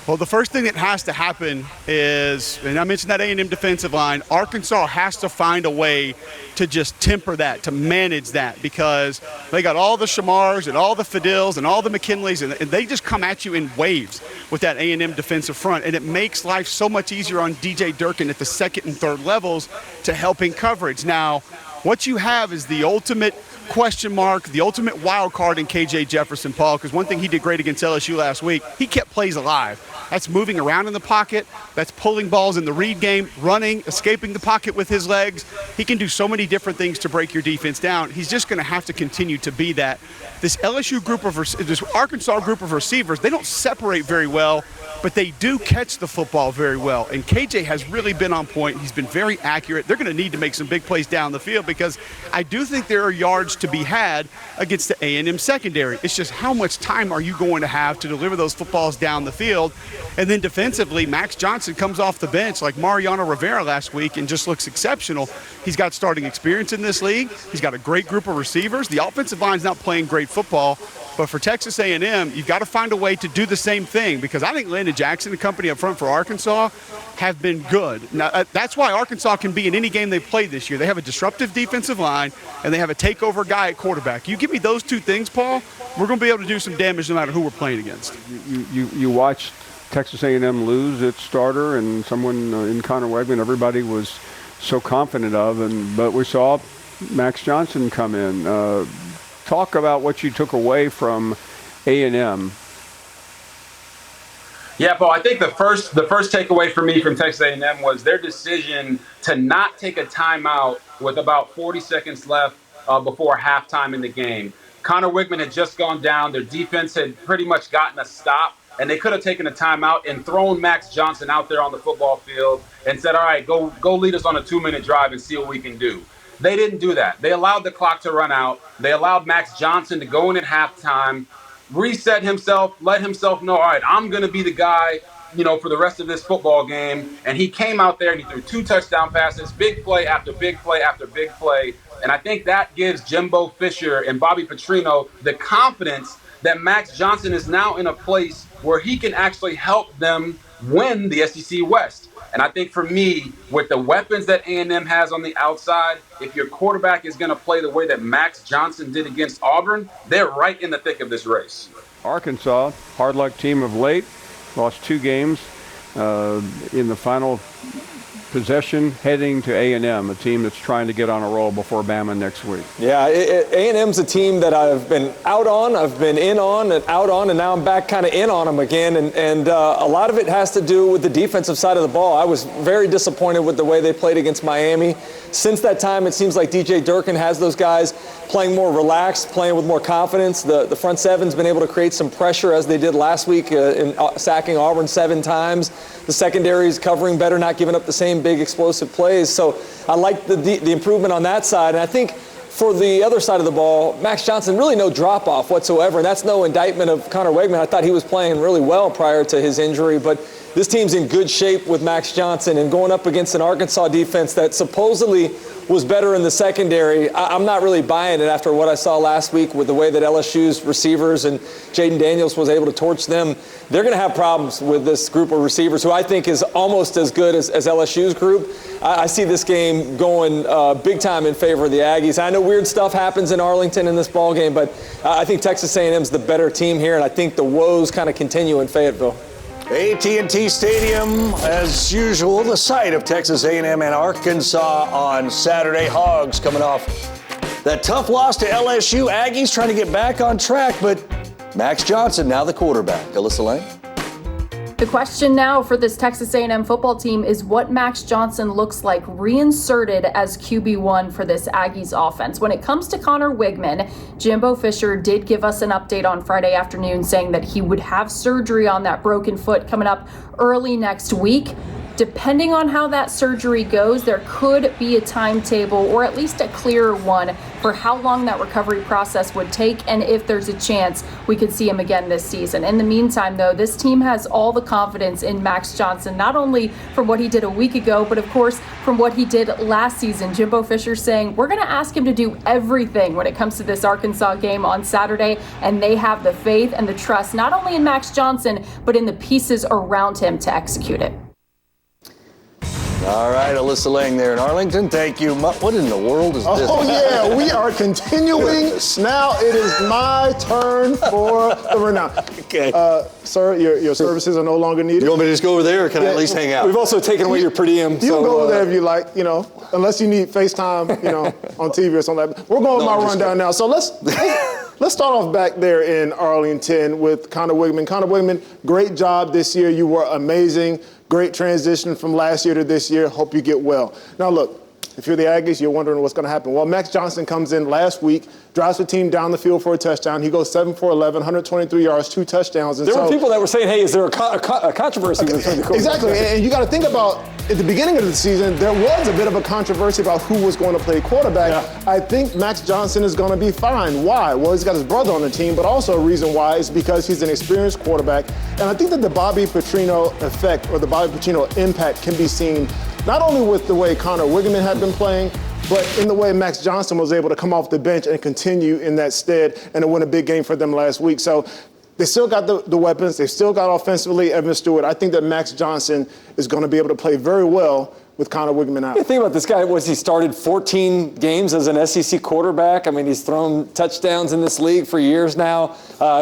Well, the first thing that has to happen is, and I mentioned that A&M defensive line, Arkansas has to find a way to just temper that, to manage that, because they got all the Shamars and all the Fidels and all the McKinleys, and they just come at you in waves with that A&M defensive front, and it makes life so much easier on DJ Durkin at the 2nd and 3rd levels to helping coverage. Now, what you have is the ultimate question mark, the ultimate wild card in KJ Jefferson, Paul, because one thing he did great against LSU last week, he kept plays alive. That's moving around in the pocket. That's pulling balls in the read game, running, escaping the pocket with his legs. He can do so many different things to break your defense down. He's just going to have to continue to be that. This Arkansas group of receivers, they don't separate very well, but they do catch the football very well. And KJ has really been on point. He's been very accurate. They're going to need to make some big plays down the field because I do think there are yards to be had against the A&M secondary. It's just how much time are you going to have to deliver those footballs down the field? And then defensively, Max Johnson comes off the bench like Mariano Rivera last week and just looks exceptional. He's got starting experience in this league. He's got a great group of receivers. The offensive line's not playing great football. But for Texas A&M, you've got to find a way to do the same thing, because I think Landon Jackson and company up front for Arkansas have been good. Now, that's why Arkansas can be in any game they play this year. They have a disruptive defensive line, and they have a takeover guy at quarterback. You give me those two things, Paul, we're going to be able to do some damage no matter who we're playing against. You watched Texas A&M lose its starter and someone in Connor Wegman everybody was so confident of, but we saw Max Johnson come in. Talk about what you took away from A&M. Yeah, Paul, I think the first takeaway for me from Texas A&M was their decision to not take a timeout with about 40 seconds left before halftime in the game. Connor Wigman had just gone down. Their defense had pretty much gotten a stop, and they could have taken a timeout and thrown Max Johnson out there on the football field and said, all right, go lead us on a 2-minute drive and see what we can do. They didn't do that. They allowed the clock to run out. They allowed Max Johnson to go in at halftime, reset himself, let himself know, all right, I'm going to be the guy, for the rest of this football game. And he came out there and he threw 2 touchdown passes, big play after big play after big play. And I think that gives Jimbo Fisher and Bobby Petrino the confidence that Max Johnson is now in a place where he can actually help them win the SEC West. And I think for me, with the weapons that A&M has on the outside, if your quarterback is going to play the way that Max Johnson did against Auburn, they're right in the thick of this race. Arkansas, hard luck team of late, lost 2 games in the final possession, heading to A&M, a team that's trying to get on a roll before Bama next week. Yeah, A&M's a team that I've been out on, I've been in on and out on, and now I'm back kind of in on them again. And a lot of it has to do with the defensive side of the ball. I was very disappointed with the way they played against Miami. Since that time, it seems like DJ Durkin has those guys playing more relaxed, playing with more confidence. The front seven's been able to create some pressure, as they did last week in sacking Auburn 7 times. The secondary's covering better, not giving up the same big explosive plays. So I like the improvement on that side. And I think for the other side of the ball, Max Johnson, really no drop-off whatsoever. And that's no indictment of Connor Wegman. I thought he was playing really well prior to his injury. But this team's in good shape with Max Johnson, and going up against an Arkansas defense that supposedly was better in the secondary. I'm not really buying it after what I saw last week with the way that LSU's receivers and Jaden Daniels was able to torch them. They're going to have problems with this group of receivers, who I think is almost as good as LSU's group. I see this game going big time in favor of the Aggies. I know weird stuff happens in Arlington in this ball game, but I think Texas A&M's the better team here, and I think the woes kind of continue in Fayetteville. AT&T Stadium, as usual, the site of Texas A&M and Arkansas on Saturday. Hogs coming off that tough loss to LSU. Aggies trying to get back on track, but Max Johnson now the quarterback. Alyssa Lang. The question now for this Texas A&M football team is what Max Johnson looks like reinserted as QB1 for this Aggies offense. When it comes to Connor Wigman, Jimbo Fisher did give us an update on Friday afternoon saying that he would have surgery on that broken foot coming up early next week. Depending on how that surgery goes, there could be a timetable, or at least a clearer one, for how long that recovery process would take and if there's a chance we could see him again this season. In the meantime, though, this team has all the confidence in Max Johnson, not only from what he did a week ago, but of course from what he did last season. Jimbo Fisher saying, we're going to ask him to do everything when it comes to this Arkansas game on Saturday, and they have the faith and the trust, not only in Max Johnson, but in the pieces around him to execute it. All right, Alyssa Lang there in Arlington. Thank you. What in the world is this? Oh, yeah, we are continuing. Now it is my turn for the rundown. Okay. Sir, your services are no longer needed. You want me to just go over there, or can I at least hang out? We've also taken away your per diem. You can go over there if you like, unless you need FaceTime, on TV or something like that. We're going with my rundown now. So let's start off back there in Arlington with Connor Wigman. Connor Wigman, great job this year. You were amazing. Great transition from last year to this year. Hope you get well. Now, look, If you're the Aggies, you're wondering what's going to happen. Well, Max Johnson comes in last week, drives the team down the field for a touchdown. He goes 7 for 11, 123 yards, 2 touchdowns. And there were people that were saying, hey, is there a controversy between the quarterbacks? Exactly, and you got to think about, at the beginning of the season, there was a bit of a controversy about who was going to play quarterback. Yeah. I think Max Johnson is going to be fine. Why? Well, he's got his brother on the team, but also a reason why is because he's an experienced quarterback. And I think that the Bobby Petrino effect or the Bobby Petrino impact can be seen not only with the way Connor Wigman had been playing, but in the way Max Johnson was able to come off the bench and continue in that stead and to win a big game for them last week. So they still got the weapons. They still got offensively Evan Stewart. I think that Max Johnson is going to be able to play very well with Connor Wigman out. The thing about this guy was he started 14 games as an SEC quarterback. I mean, he's thrown touchdowns in this league for years now.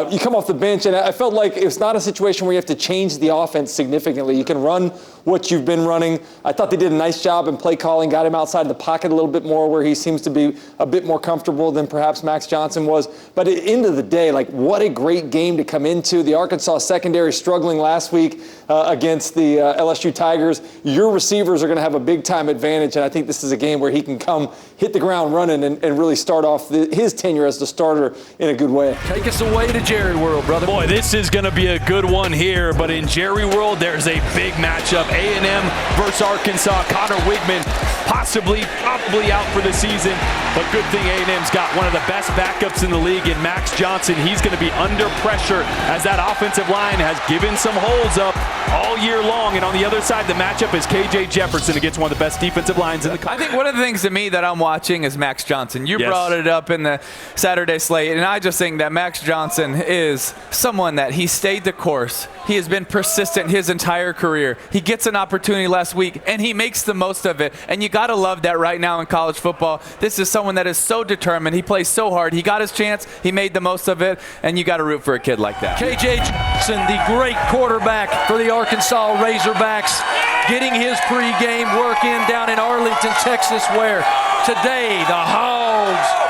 You come off the bench, and I felt like it's not a situation where you have to change the offense significantly. You can run what you've been running. I thought they did a nice job in play calling, got him outside the pocket a little bit more where he seems to be a bit more comfortable than perhaps Max Johnson was. But at the end of the day, like, what a great game to come into. The Arkansas secondary struggling last week against the LSU Tigers. Your receivers are going to have a big-time advantage, and I think this is a game where he can come hit the ground running and really start off his tenure as the starter in a good way. Take us away to Jerry World, brother. Boy, this is going to be a good one here, but in Jerry World, there's a big matchup. A&M versus Arkansas. Connor Wigman probably out for the season, but good thing A&M's got one of the best backups in the league in Max Johnson. He's going to be under pressure as that offensive line has given some holes up all year long, and on the other side, the matchup is KJ Jefferson against one of the best defensive lines in the country. I think one of the things to me that I'm watching is Max Johnson. You brought it up in the Saturday slate, and I just think that Max Johnson is someone that he stayed the course. He has been persistent his entire career. He gets an opportunity last week, and he makes the most of it. And you got to love that right now in college football. This is someone that is so determined. He plays so hard. He got his chance. He made the most of it, and you got to root for a kid like that. KJ Jefferson, the great quarterback for the Arkansas Razorbacks, getting his pregame work in down in Arlington, Texas, where today the Hogs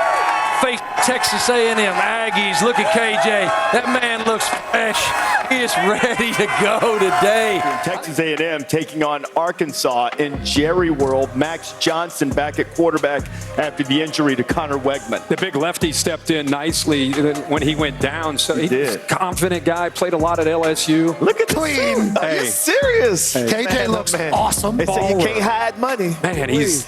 face Texas A&M Aggies. Look at KJ. That man looks fresh. He is ready to go today. Texas A&M taking on Arkansas in Jerry World. Max Johnson back at quarterback after the injury to Connor Wegman. The big lefty stepped in nicely when he went down. So he's a confident guy, played a lot at LSU. Look at Clean. Are you serious? Hey. KJ looks awesome. They say you can't hide money. Man, he's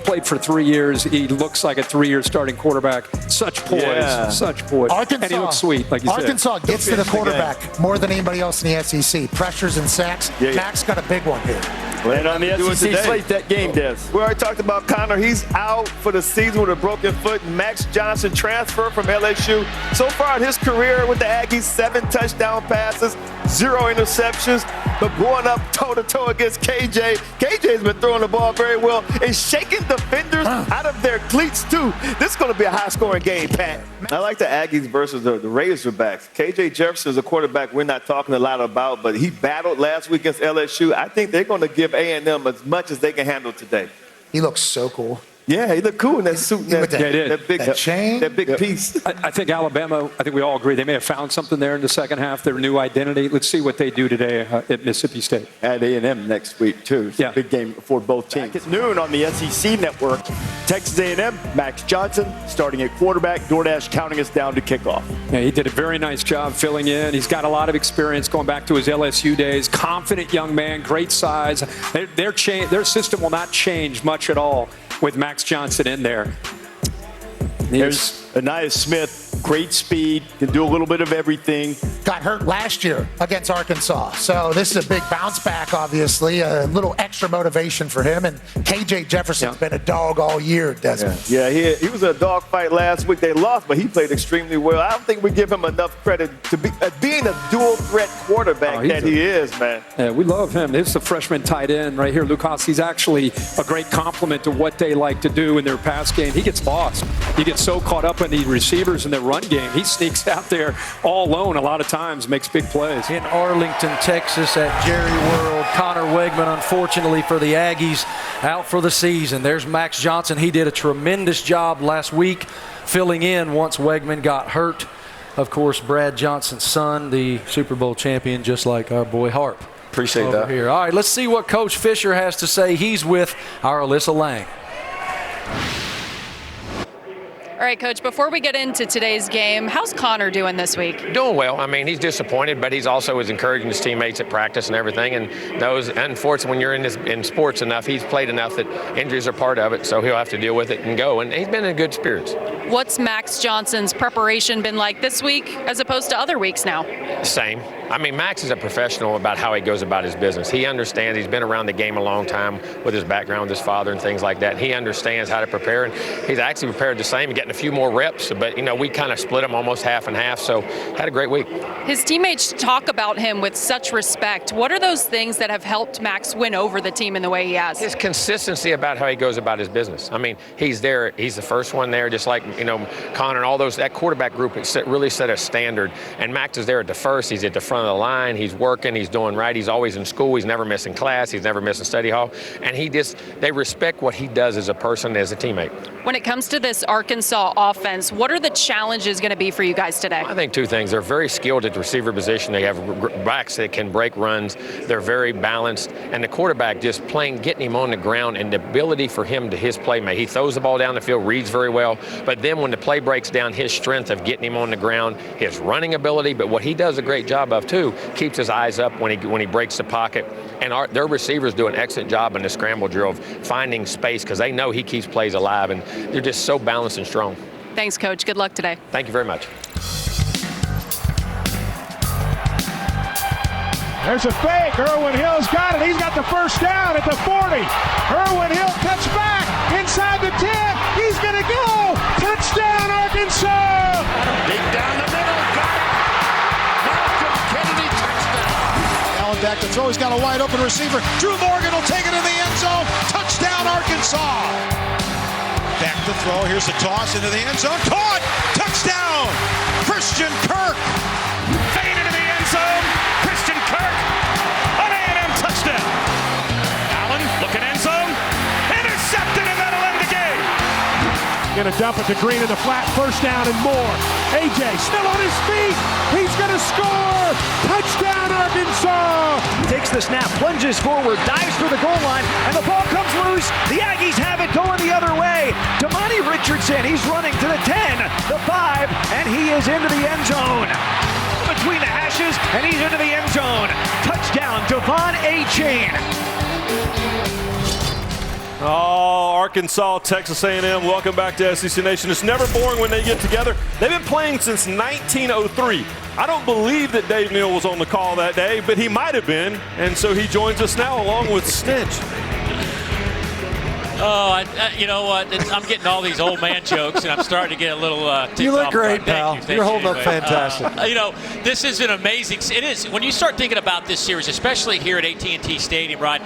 played for 3 years. He looks like a 3-year starting quarterback. Such poise, such poise. Arkansas, and he looks sweet, like you said. Arkansas gets to the quarterback more than anybody else in the SEC. Pressures and sacks. Max got a big one here. And on the SEC slate, that game, Des. We already talked about Connor. He's out for the season with a broken foot. Max Johnson transfer from LSU. So far in his career with the Aggies, 7 touchdown passes, 0 interceptions. But going up toe-to-toe against KJ. KJ's been throwing the ball very well and shaking defenders out of their cleats, too. This is going to be a high-scoring game, Pat. I like the Aggies versus the Razorbacks. KJ Jefferson is a quarterback we're not talking a lot about, but he battled last week against LSU. I think they're going to give A&M as much as they can handle today. He looks so cool. Yeah, he looked cool in that suit and that big chain. That big piece. I think Alabama, I think we all agree, they may have found something there in the second half, their new identity. Let's see what they do today at Mississippi State. At A&M next week, too. It's a big game for both teams. Back at noon on the SEC Network, Texas A&M, Max Johnson starting at quarterback, DoorDash counting us down to kickoff. Yeah, he did a very nice job filling in. He's got a lot of experience going back to his LSU days. Confident young man, great size. Their system will not change much at all with Max Johnson in there. There's Ainias Smith, great speed, can do a little bit of everything. Got hurt last year against Arkansas. So this is a big bounce back, obviously. A little extra motivation for him. And KJ Jefferson's been a dog all year, Desmond. Yeah, he was in a dogfight last week. They lost, but he played extremely well. I don't think we give him enough credit to being a dual threat quarterback that he is, man. Yeah, we love him. This is the freshman tight end right here, Lucas. He's actually a great complement to what they like to do in their pass game. He gets lost. He gets so caught up in the receivers in their run game. He sneaks out there all alone a lot of times, makes big plays. In Arlington, Texas at Jerry World, Connor Wigman, unfortunately for the Aggies, out for the season. There's Max Johnson. He did a tremendous job last week filling in once Wigman got hurt. Of course, Brad Johnson's son, the Super Bowl champion, just like our boy Harp. Appreciate over that. here. All right, let's see what Coach Fisher has to say. He's with our Alyssa Lang. All right, Coach, before we get into today's game, how's Connor doing this week? Doing well. I mean, he's disappointed, but he's also is encouraging his teammates at practice and everything. And knows, unfortunately, when you're in sports enough, he's played enough that injuries are part of it, so he'll have to deal with it and go. And he's been in good spirits. What's Max Johnson's preparation been like this week as opposed to other weeks now? Same. I mean, Max is a professional about how he goes about his business. He understands. He's been around the game a long time with his background with his father and things like that. He understands how to prepare, and he's actually prepared the same and getting a few more reps. But, you know, we kind of split him almost half and half, so had a great week. His teammates talk about him with such respect. What are those things that have helped Max win over the team in the way he has? His consistency about how he goes about his business. I mean, he's there. He's the first one there, just like, you know, Connor and all those. That quarterback group really set a standard. And Max is there at the first. He's at the front of the line. He's working. He's doing right. He's always in school. He's never missing class. He's never missing study hall. And they respect what he does as a person, as a teammate. When it comes to this Arkansas offense, what are the challenges going to be for you guys today? I think two things. They're very skilled at the receiver position. They have backs that can break runs. They're very balanced. And the quarterback just getting him on the ground and the ability for him to his playmate. He throws the ball down the field, reads very well. But then when the play breaks down, his strength of getting him on the ground, his running ability, but what he does a great job of too, keeps his eyes up when he breaks the pocket. And their receivers do an excellent job in the scramble drill of finding space because they know he keeps plays alive, and they're just so balanced and strong. Thanks, Coach. Good luck today. Thank you very much. There's a fake. Irwin Hill's got it. He's got the first down at the 40. Irwin Hill cuts back inside the 10. He's going to go. Touchdown, Arkansas. Deep down the middle. Got it. Malcolm Kennedy touchdown. Allen back to throw. He's got a wide open receiver. Drew Morgan will take it in the end zone. Touchdown, Arkansas. Back to throw. Here's the toss into the end zone. Caught. Touchdown. Christian Kirk. Fade into the end zone. Christian Kirk. An A&M touchdown. Allen looking end zone. Intercepted, and that'll end the game. Gonna dump it to Green in the flat. First down and more. AJ still on his feet. He's gonna score. Touchdown, Arkansas. Takes the snap, plunges forward, dives for the goal line, and the ball comes loose. The Aggies have it going the other way. Damani Richardson, he's running to the 10, the 5, and he is into the end zone. Between the hashes, and he's into the end zone. Touchdown, Devon Achane. Oh, Arkansas, Texas A&M, welcome back to SEC Nation. It's never boring when they get together. They've been playing since 1903. I don't believe that Dave Neal was on the call that day, but he might have been, and so he joins us now along with Stitch. Oh, you know what? I'm getting all these old man jokes, and I'm starting to get a little ticked You look off. great, pal. You're holding up Anyway, fantastic. you know, this is an amazing. It is when you start thinking about this series, especially here at AT&T Stadium, Ryan.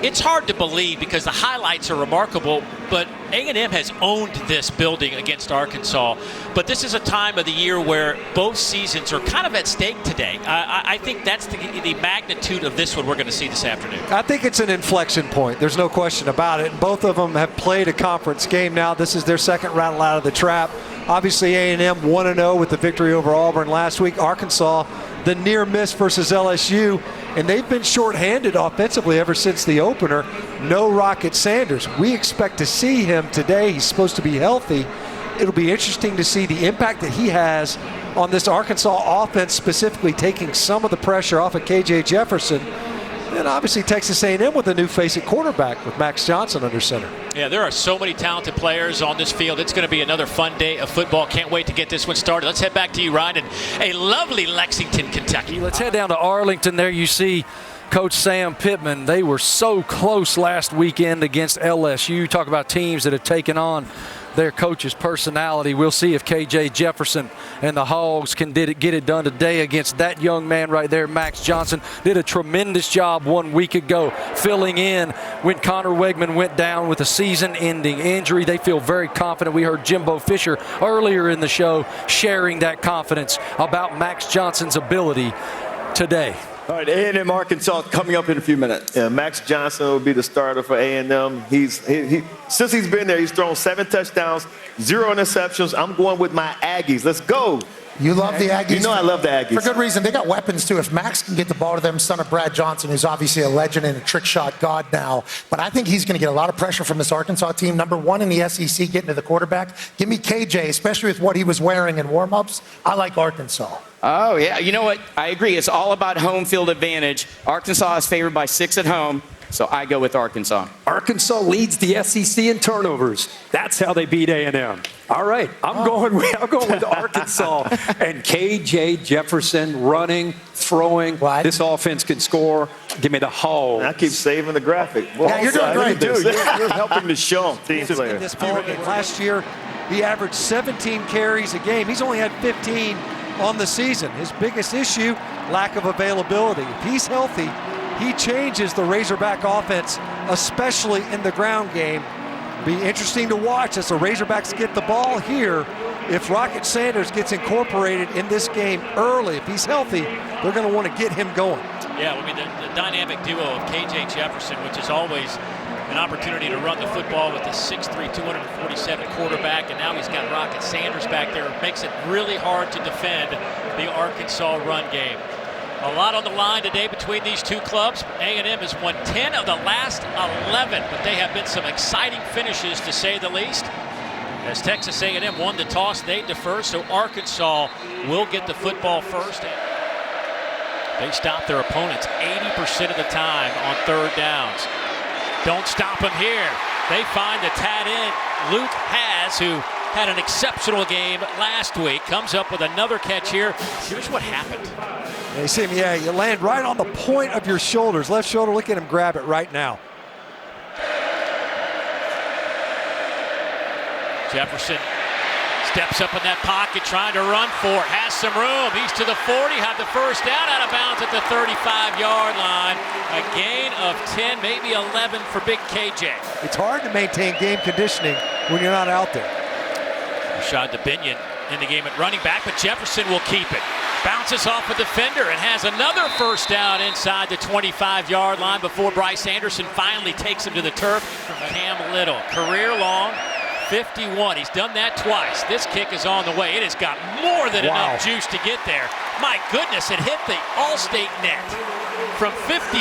It's hard to believe because the highlights are remarkable, but A&M has owned this building against Arkansas. But this is a time of the year where both seasons are kind of at stake today. I think that's the magnitude of this one we're going to see this afternoon. I think it's an inflection point. There's no question about it. Both of them have played a conference game now. This is their second rattle out of the trap. Obviously, A&M 1-0 with the victory over Auburn last week. Arkansas, the near miss versus LSU. And they've been shorthanded offensively ever since the opener. No Rocket Sanders. We expect to see him today. He's supposed to be healthy. It'll be interesting to see the impact that he has on this Arkansas offense, specifically taking some of the pressure off of KJ Jefferson. And obviously Texas A&M with a new face at quarterback with Max Johnson under center. Yeah, there are so many talented players on this field. It's going to be another fun day of football. Can't wait to get this one started. Let's head back to you, Ryan, in a lovely Lexington, Kentucky. Let's head down to Arlington. There you see Coach Sam Pittman. They were so close last weekend against LSU. Talk about teams that have taken on their coach's personality. We'll see if KJ Jefferson and the Hogs can get it done today against that young man right there. Max Johnson did a tremendous job 1 week ago filling in when Connor Wegman went down with a season-ending injury. They feel very confident. We heard Jimbo Fisher earlier in the show sharing that confidence about Max Johnson's ability today. All right, A&M Arkansas coming up in a few minutes. Max Johnson will be the starter for A&M. Since he's been there, he's thrown 7 touchdowns, 0 interceptions. I'm going with my Aggies. Let's go. You love the Aggies. You know I love the Aggies. For good reason. They got weapons, too. If Max can get the ball to them, son of Brad Johnson, who's obviously a legend and a trick shot god now, but I think he's going to get a lot of pressure from this Arkansas team. Number one in the SEC, getting to the quarterback. Give me KJ, especially with what he was wearing in warm-ups. I like Arkansas. Oh, yeah. You know what? I agree. It's all about home field advantage. Arkansas is favored by 6 at home, so I go with Arkansas. Arkansas leads the SEC in turnovers. That's how they beat A&M. All right, I'm going with Arkansas and KJ Jefferson running, throwing. This offense can score. Give me the Hogs. I keep saving the graphic. Well, yeah, you're doing great. You're helping to show them. Team player. In this ball game last year, he averaged 17 carries a game. He's only had 15 on the season. His biggest issue, lack of availability. If he's healthy, he changes the Razorback offense, especially in the ground game. Be interesting to watch as the Razorbacks get the ball here. If Rocket Sanders gets incorporated in this game early, if he's healthy, they're going to want to get him going. Yeah, I mean, the dynamic duo of KJ Jefferson, which is always an opportunity to run the football with the 6'3", 247 quarterback, and now he's got Rocket Sanders back there. It makes it really hard to defend the Arkansas run game. A lot on the line today between these two clubs. A&M has won 10 of the last 11, but they have been some exciting finishes, to say the least. As Texas A&M won the toss, they defer, so Arkansas will get the football first. They stop their opponents 80% of the time on third downs. Don't stop them here. They find the tight end, Luke Haas, who had an exceptional game last week. Comes up with another catch here. Here's what happened. Yeah, you see him, yeah, you land right on the point of your shoulders. Left shoulder, look at him grab it right now. Jefferson steps up in that pocket, trying to run for it. Has some room. He's to the 40, had the first down, out of bounds at the 35-yard line. A gain of 10, maybe 11 for big KJ. It's hard to maintain game conditioning when you're not out there. Rashad Dubinion in the game at running back, but Jefferson will keep it. Bounces off a defender and has another first down inside the 25-yard line before Bryce Anderson finally takes him to the turf. Cam Little, career long, 51. He's done that twice. This kick is on the way. It has got more than enough juice to get there. My goodness, it hit the Allstate net from 52.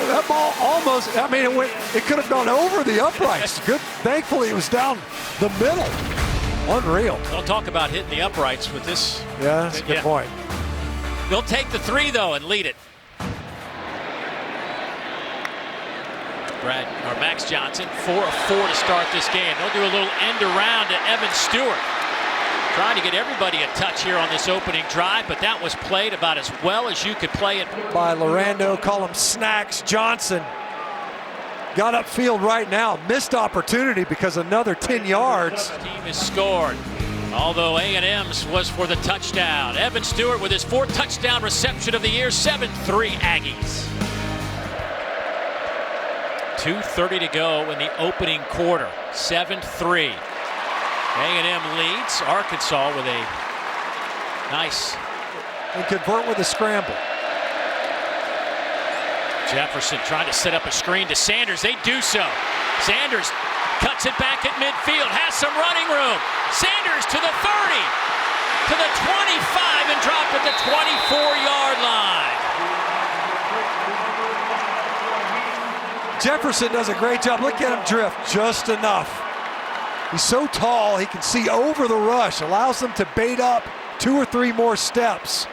That ball almost, I mean, it could have gone over the uprights. Good, thankfully it was down the middle. Unreal. Don't talk about hitting the uprights with this. Yeah, that's a good point. They'll take the 3, though, and lead it. Max Johnson, 4 of 4 to start this game. They'll do a little end around to Evan Stewart. Trying to get everybody a touch here on this opening drive, but that was played about as well as you could play it. By Lorando, call him Snacks Johnson. Got upfield right now. Missed opportunity because another 10 yards. Team has scored, although A&M's was for the touchdown. Evan Stewart with his 4th touchdown reception of the year, 7-3 Aggies. 2:30 to go in the opening quarter, 7-3. A&M leads. Arkansas with a nice. And convert with a scramble. Jefferson trying to set up a screen to Sanders. They do so. Sanders cuts it back at midfield. Has some running room. Sanders to the 30, to the 25, and dropped at the 24-yard line. Jefferson does a great job. Look at him drift just enough. He's so tall, he can see over the rush, allows them to bait up 2 or 3 more steps.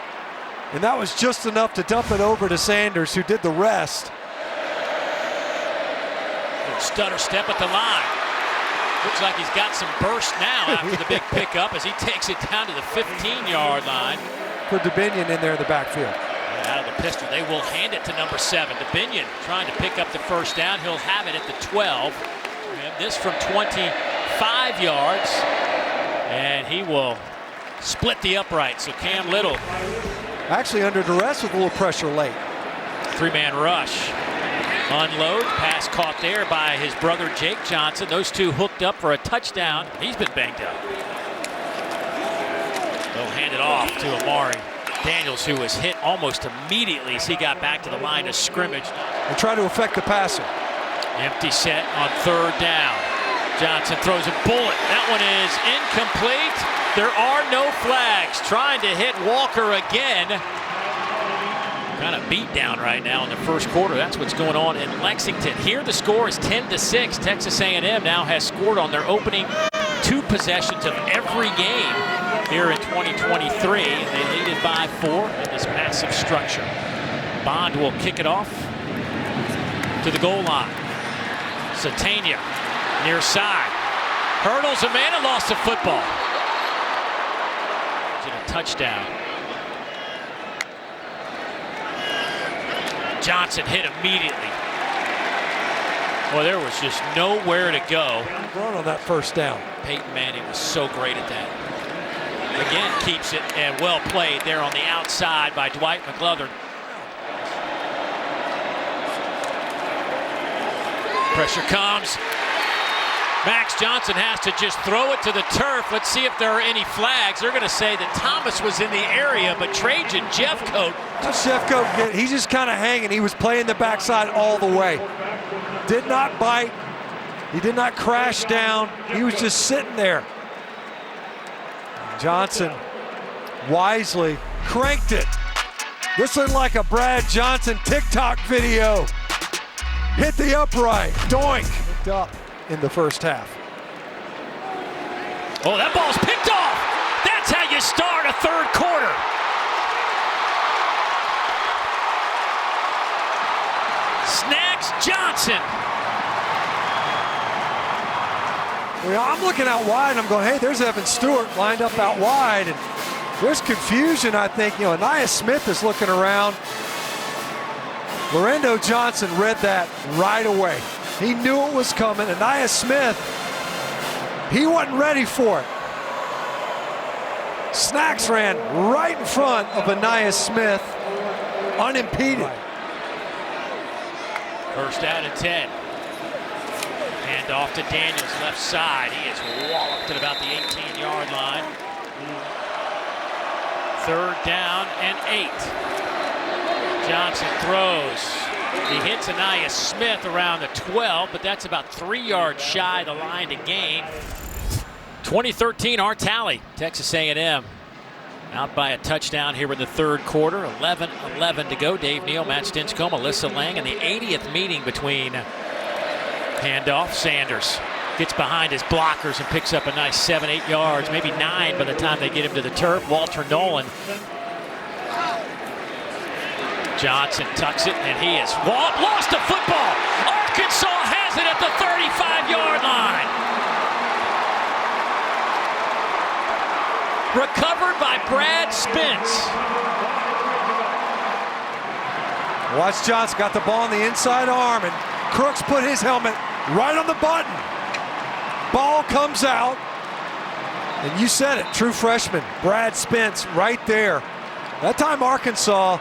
And that was just enough to dump it over to Sanders, who did the rest. Little stutter step at the line. Looks like he's got some burst now after the big pickup as he takes it down to the 15-yard line. For Dubinion in there in the backfield. Out of the pistol, they will hand it to number 7. Dubinion trying to pick up the first down. He'll have it at the 12. And this from 25 yards. And he will split the upright. So Cam Little. Actually under duress with a little pressure late. 3-man rush. Unload. Pass caught there by his brother Jake Johnson. Those two hooked up for a touchdown. He's been banged up. They'll hand it off to Amari Daniels, who was hit almost immediately as he got back to the line of scrimmage. And try to affect the passer. Empty set on 3rd down. Johnson throws a bullet. That one is incomplete. There are no flags. Trying to hit Walker again. Kind of beat down right now in the first quarter. That's what's going on in Lexington. Here the score is 10-6. Texas A&M now has scored on their opening 2 possessions of every game here in 2023. They lead it by 4 in this massive structure. Bond will kick it off to the goal line. Satania near side. Hurdles a man and lost the football. It's a touchdown. Johnson hit immediately. Well, there was just nowhere to go. Run on that first down. Peyton Manning was so great at that. Again, keeps it, and well played there on the outside by Dwight McGlothern. Pressure comes. Max Johnson has to just throw it to the turf. Let's see if there are any flags. They're going to say that Thomas was in the area, but Trajan Jeffcoat. Jeffcoat, he's just kind of hanging. He was playing the backside all the way. Did not bite. He did not crash down. He was just sitting there. Johnson wisely cranked it. This looked like a Brad Johnson TikTok video. Hit the upright. Doink. Picked up in the first half. Oh, that ball's picked off. That's how you start a third quarter. Snacks Johnson. Well, I'm looking out wide and I'm going, hey, there's Evan Stewart lined up out wide. And there's confusion, I think. Ainias Smith is looking around. Lorendo Johnson read that right away. He knew it was coming. Ainias Smith, he wasn't ready for it. Snacks ran right in front of Ainias Smith, unimpeded. First out and 10. Hand off to Daniels, left side. He is walloped at about the 18-yard line. 3rd down and 8. Johnson throws. He hits Ainias Smith around the 12, but that's about 3 yards shy of the line to gain. 2013, our tally. Texas A&M out by a touchdown here in the third quarter. 11-11 to go. Dave Neal, Matt Stinchcomb, Alyssa Lang, and the 80th meeting between handoff. Sanders gets behind his blockers and picks up a nice 7-8 yards, maybe 9 by the time they get him to the turf. Walter Nolan. Johnson tucks it, and he is lost the football. Arkansas has it at the 35-yard line. Recovered by Brad Spence. Watch Johnson, got the ball on the inside arm, and Crooks put his helmet right on the button. Ball comes out, and you said it, true freshman, Brad Spence right there. That time Arkansas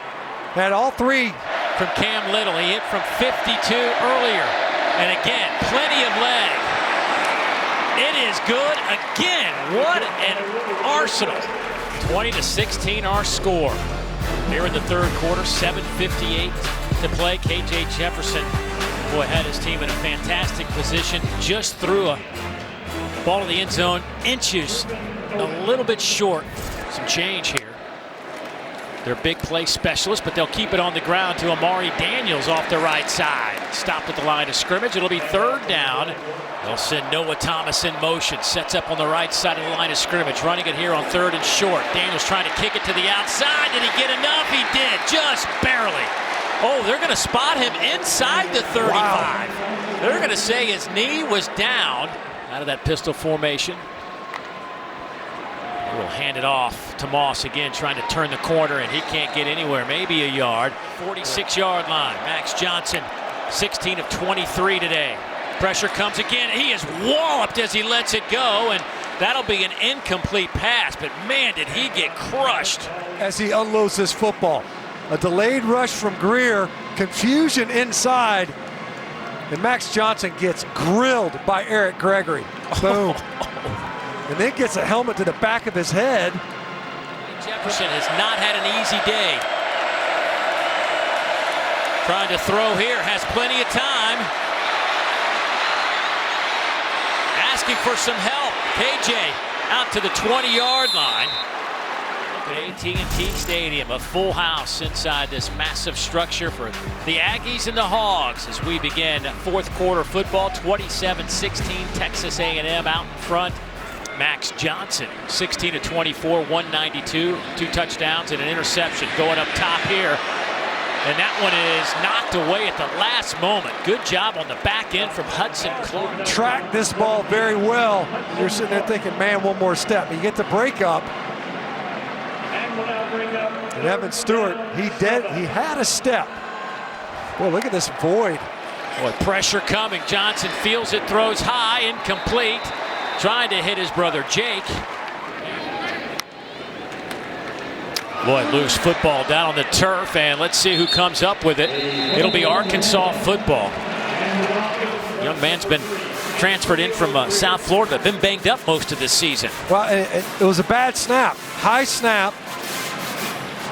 had all 3. From Cam Little, he hit from 52 earlier. And again, plenty of leg. It is good again. What an arsenal. 20-16 our score. Here in the third quarter, 7:58 to play. KJ Jefferson, boy, had his team in a fantastic position. Just threw a ball to the end zone, inches a little bit short. Some change here. They're big play specialists, but they'll keep it on the ground to Amari Daniels off the right side. Stopped at the line of scrimmage. It'll be 3rd down. They'll send Noah Thomas in motion. Sets up on the right side of the line of scrimmage. Running it here on 3rd and short. Daniels trying to kick it to the outside. Did he get enough? He did, just barely. Oh, they're going to spot him inside the 35. Wow. They're going to say his knee was down out of that pistol formation. We'll hand it off to Moss again, trying to turn the corner, and he can't get anywhere. Maybe a yard. 46-yard line. Max Johnson, 16 of 23 today. Pressure comes again. He is walloped as he lets it go, and that'll be an incomplete pass. But man, did he get crushed. As he unloads this football. A delayed rush from Greer, confusion inside, and Max Johnson gets grilled by Eric Gregory. Boom. And then gets a helmet to the back of his head. Jefferson has not had an easy day. Trying to throw here, has plenty of time. At asking for some help. KJ out to the 20-yard line. At AT&T Stadium, a full house inside this massive structure for the Aggies and the Hogs as we begin fourth quarter football. 27-16, Texas A&M out in front. Max Johnson, 16-24, 192, 2 touchdowns and an interception going up top here. And that one is knocked away at the last moment. Good job on the back end from Hudson Clark. Tracked this ball very well. You're sitting there thinking, man, one more step. You get the break up. And Evan Stewart, he had a step. Boy, look at this void. Boy, pressure coming. Johnson feels it, throws high, incomplete. Trying to hit his brother Jake. Boy, loose football down on the turf, and let's see who comes up with it. It'll be Arkansas football. Young man's been transferred in from South Florida, been banged up most of this season. Well, it was a bad snap. High snap.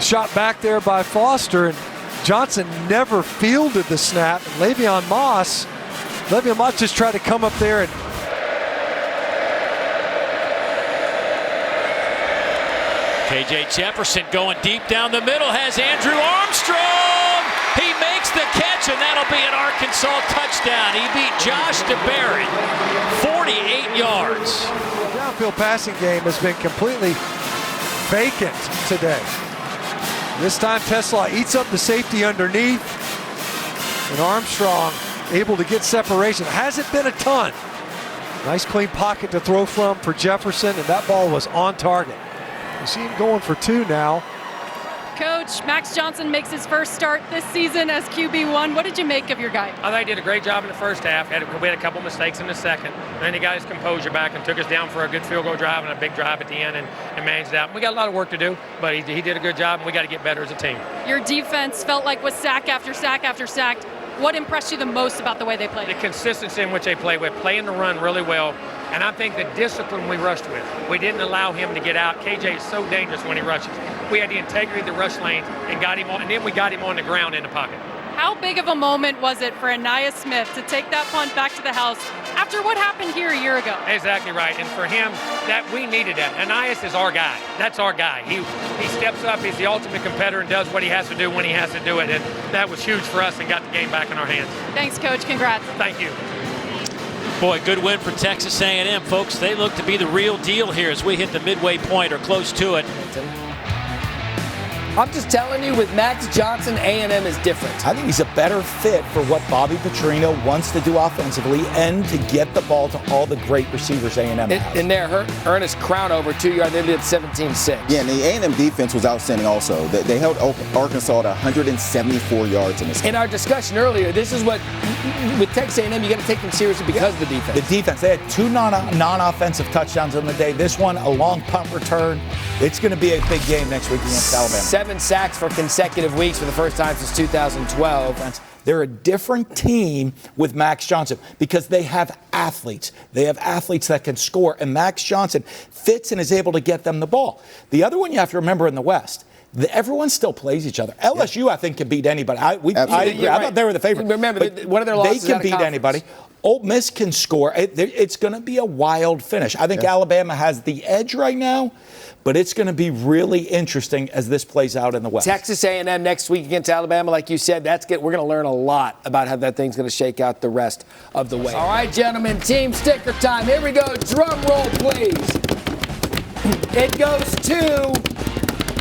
Shot back there by Foster, and Johnson never fielded the snap. And Le'Veon Moss just tried to come up there and KJ Jefferson going deep down the middle, has Andrew Armstrong. He makes the catch, and that'll be an Arkansas touchdown. He beat Josh DeBerry, 48 yards. The downfield passing game has been completely vacant today. This time Tesla eats up the safety underneath, and Armstrong able to get separation. Hasn't been a ton. Nice clean pocket to throw from for Jefferson, and that ball was on target. You see him going for 2 now. Coach, Max Johnson makes his first start this season as QB1. What did you make of your guy? I think he did a great job in the first half. We had a couple mistakes in the second. And then he got his composure back and took us down for a good field goal drive and a big drive at the end and managed that. We got a lot of work to do, but he did a good job, and we got to get better as a team. Your defense felt like was sack after sack after sack. What impressed you the most about the way they played? The consistency in which they played with, playing the run really well, and I think the discipline we rushed with. We didn't allow him to get out. KJ is so dangerous when he rushes. We had the integrity of the rush lane and got him on, and then we got him on the ground in the pocket. How big of a moment was it for Ainias Smith to take that punt back to the house after what happened here a year ago? Exactly right, and for him, that we needed that. Ainias is our guy. That's our guy. He steps up. He's the ultimate competitor and does what he has to do when he has to do it, and that was huge for us and got the game back in our hands. Thanks, Coach. Congrats. Thank you. Boy, good win for Texas A&M, folks. They look to be the real deal here as we hit the midway point or close to it. I'm just telling you, with Max Johnson, A&M is different. I think he's a better fit for what Bobby Petrino wants to do offensively and to get the ball to all the great receivers A&M has. And there, Ernest Crownover, 2 yards, they did 17-6. Yeah, and the A&M defense was outstanding also. They held Arkansas at 174 yards in this game. In our discussion earlier, this is what, with Texas A&M, you got to take them seriously because of the defense. The defense, they had 2 non-offensive touchdowns on the day. This one, a long punt return. It's going to be a big game next week against Alabama. 7 sacks for consecutive weeks for the first time since 2012. They're a different team with Max Johnson because they have athletes. They have athletes that can score, and Max Johnson fits and is able to get them the ball. The other one you have to remember in the West, everyone still plays each other. LSU, I think, can beat anybody. I agree. I thought they were the favorite. Remember, one of their losses they can beat anybody. Ole Miss can score. It's going to be a wild finish. I think Alabama has the edge right now, but it's going to be really interesting as this plays out in the West. Texas A&M next week against Alabama, like you said, we're going to learn a lot about how that thing's going to shake out the rest of the way. All right, gentlemen, team sticker time. Here we go. Drum roll, please. It goes to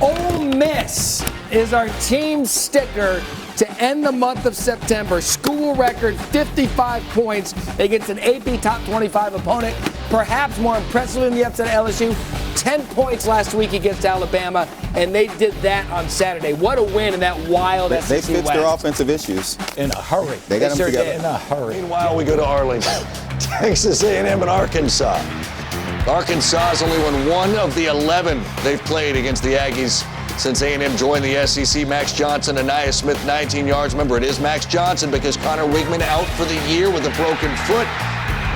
Ole Miss is our team sticker to end the month of September. School record 55 points against an AP top 25 opponent. Perhaps more impressively than the upset of LSU, 10 points last week against Alabama, and they did that on Saturday. What a win in that wild SEC West. They fixed their offensive issues. In a hurry. They got them together. In a hurry. Meanwhile, we go to Arlington. Texas A&M and Arkansas. Arkansas has only won 1 of the 11 they've played against the Aggies since A&M joined the SEC. Max Johnson, Ainias Smith, 19 yards. Remember, it is Max Johnson because Connor Wigman out for the year with a broken foot.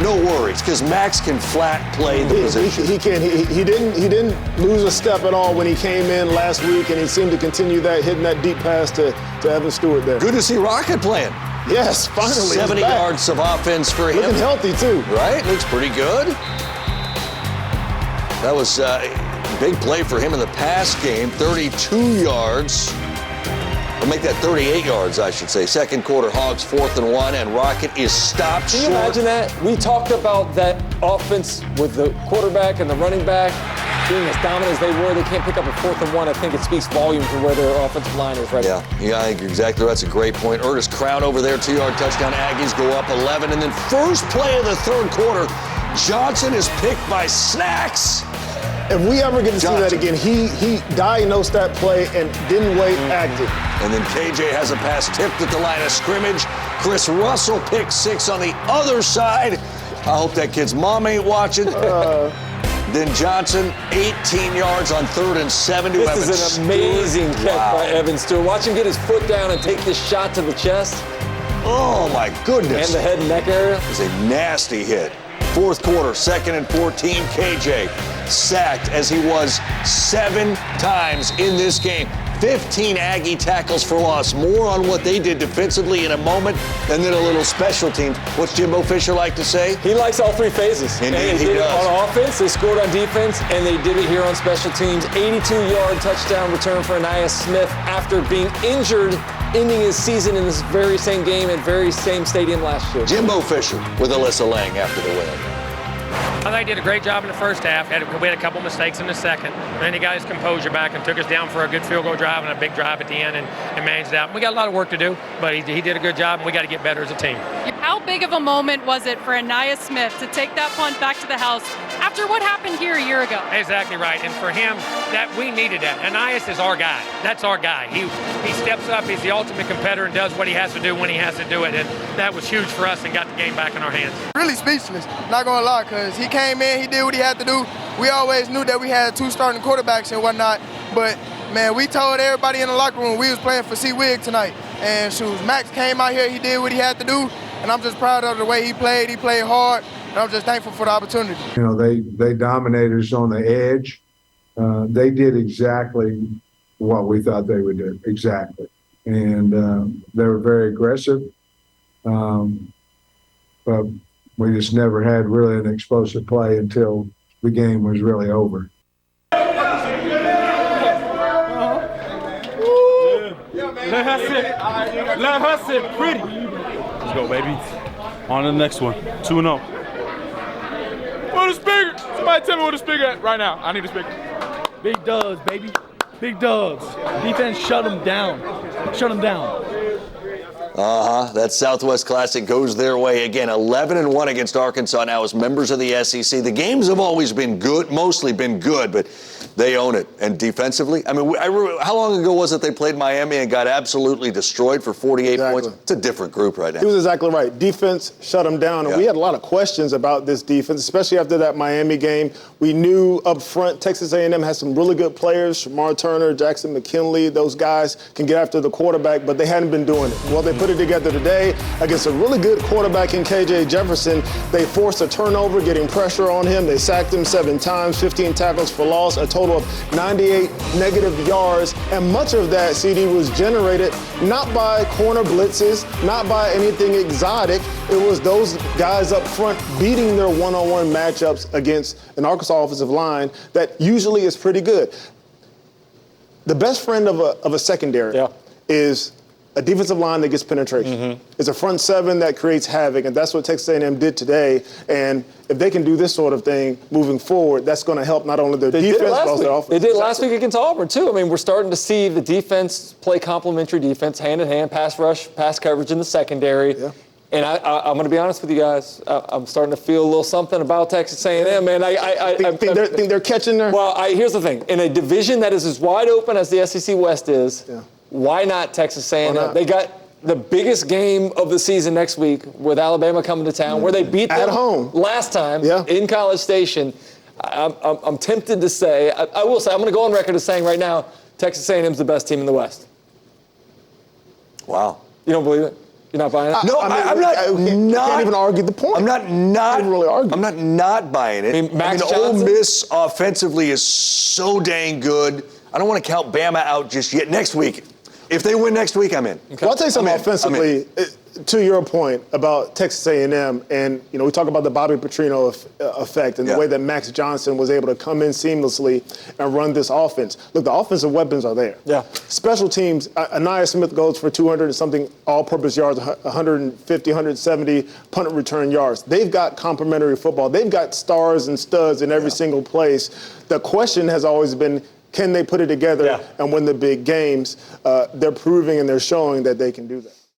No worries, because Max can flat play the position. He can. He didn't lose a step at all when he came in last week, and he seemed to continue that, hitting that deep pass to Evan Stewart there. Good to see Rocket playing. Yes, finally. 70 yards of offense for him. Looking healthy, too. Right? Looks pretty good. That was a big play for him in the pass game. 32 yards. Or make that 38 yards, I should say. Second quarter, Hogs 4th and 1, and Rocket is stopped short. Can you imagine that? We talked about that offense with the quarterback and the running back being as dominant as they were. They can't pick up a 4th and 1. I think it speaks volumes to where their offensive line is right now. Yeah, I think you're exactly right. That's a great point. Ernest Crown over there, 2-yard touchdown. Aggies go up 11, and then first play of the third quarter, Johnson is picked by Snacks. If we ever get to see that again, he diagnosed that play and didn't wait, acted. And then KJ has a pass tipped at the line of scrimmage. Chris Russell pick 6 on the other side. I hope that kid's mom ain't watching. Then Johnson, 18 yards on 3rd and 7 to Evans. This is an amazing catch by Evan Stewart. Watch him get his foot down and take this shot to the chest. Oh, my goodness. And the head and neck area. It was a nasty hit. Fourth quarter, 2nd and 14, KJ sacked as he was 7 times in this game. 15 Aggie tackles for loss. More on what they did defensively in a moment, and then a little special teams. What's Jimbo Fisher like to say? He likes all 3 phases. Indeed, he did it on offense, they scored on defense, and they did it here on special teams. 82-yard touchdown return for Ainias Smith after being injured, ending his season in this very same game at very same stadium last year. Jimbo Fisher with Alyssa Lang after the win. I think he did a great job in the first half. We had a couple mistakes in the second. And then he got his composure back and took us down for a good field goal drive and a big drive at the end and managed it out. We got a lot of work to do, but he did a good job, and we got to get better as a team. How big of a moment was it for Ainias Smith to take that punt back to the house after what happened here a year ago? Exactly right. And for him, that we needed that. Ainias is our guy. That's our guy. He steps up. He's the ultimate competitor and does what he has to do when he has to do it. And that was huge for us and got the game back in our hands. Really speechless, not going to lie, because he came in, he did what he had to do. We always knew that we had 2 starting quarterbacks and whatnot, but, man, we told everybody in the locker room we was playing for C-Wig tonight. And, Max came out here, he did what he had to do, and I'm just proud of the way he played. He played hard, and I'm just thankful for the opportunity. You know, they dominated us on the edge. They did exactly what we thought they would do, exactly. And they were very aggressive, but we just never had really an explosive play until the game was really over. Let her sit pretty. Let's go, baby. On to the next one. 2-0. Where the speaker? Somebody tell me where the speaker at right now. I need a speaker. Big Dogs, baby. Big Dogs. Defense shut them down. Shut them down. That Southwest Classic goes their way again. 11-1 against Arkansas now as members of the SEC. The games have always been good, mostly been good, but they own it. And defensively, I mean, how long ago was it they played Miami and got absolutely destroyed for 48 points? It's a different group right now. He was exactly right. Defense shut them down, and we had a lot of questions about this defense, especially after that Miami game. We knew up front Texas A&M has some really good players, Shamar Turner, Jackson McKinley. Those guys can get after the quarterback, but they hadn't been doing it. Well, they put it together today against a really good quarterback in KJ Jefferson. They forced a turnover, getting pressure on him. They sacked him 7 times, 15 tackles for loss, a total of 98 negative yards, and much of that, CD, was generated not by corner blitzes, not by anything exotic. It was those guys up front beating their one-on-one matchups against an Arkansas offensive line that usually is pretty good. The best friend of a secondary is a defensive line that gets penetration. It's a front 7 that creates havoc, and that's what Texas A&M did today. And if they can do this sort of thing moving forward, that's going to help not only their defense, but also their offense. They did it last week against Auburn, too. I mean, we're starting to see the defense play complementary defense, hand-in-hand, pass rush, pass coverage in the secondary. And I'm going to be honest with you guys. I'm starting to feel a little something about Texas A&M, man. I think they're catching there? Well, here's the thing. In a division that is as wide open as the SEC West is, why not Texas A&M? They got the biggest game of the season next week with Alabama coming to town, where they beat them at home last time in College Station. I'm tempted to say, I will say, I'm going to go on record as saying right now, Texas A&M's the best team in the West. Wow. You don't believe it? You're not buying it? No, I'm not. Can't even argue the point. I'm not really arguing. I'm not buying it. I mean, Ole Miss offensively is so dang good. I don't want to count Bama out just yet. Next week, if they win next week, I'm in. Well, I'll tell you something offensively. to your point about Texas A&M, and we talk about the Bobby Petrino effect and the way that Max Johnson was able to come in seamlessly and run this offense. Look, the offensive weapons are there. Yeah. Special teams, Anaya Smith goes for 200 and something all-purpose yards, 150, 170 punt return yards. They've got complementary football. They've got stars and studs in every single place. The question has always been, can they put it together and win the big games? They're proving and they're showing that they can do that.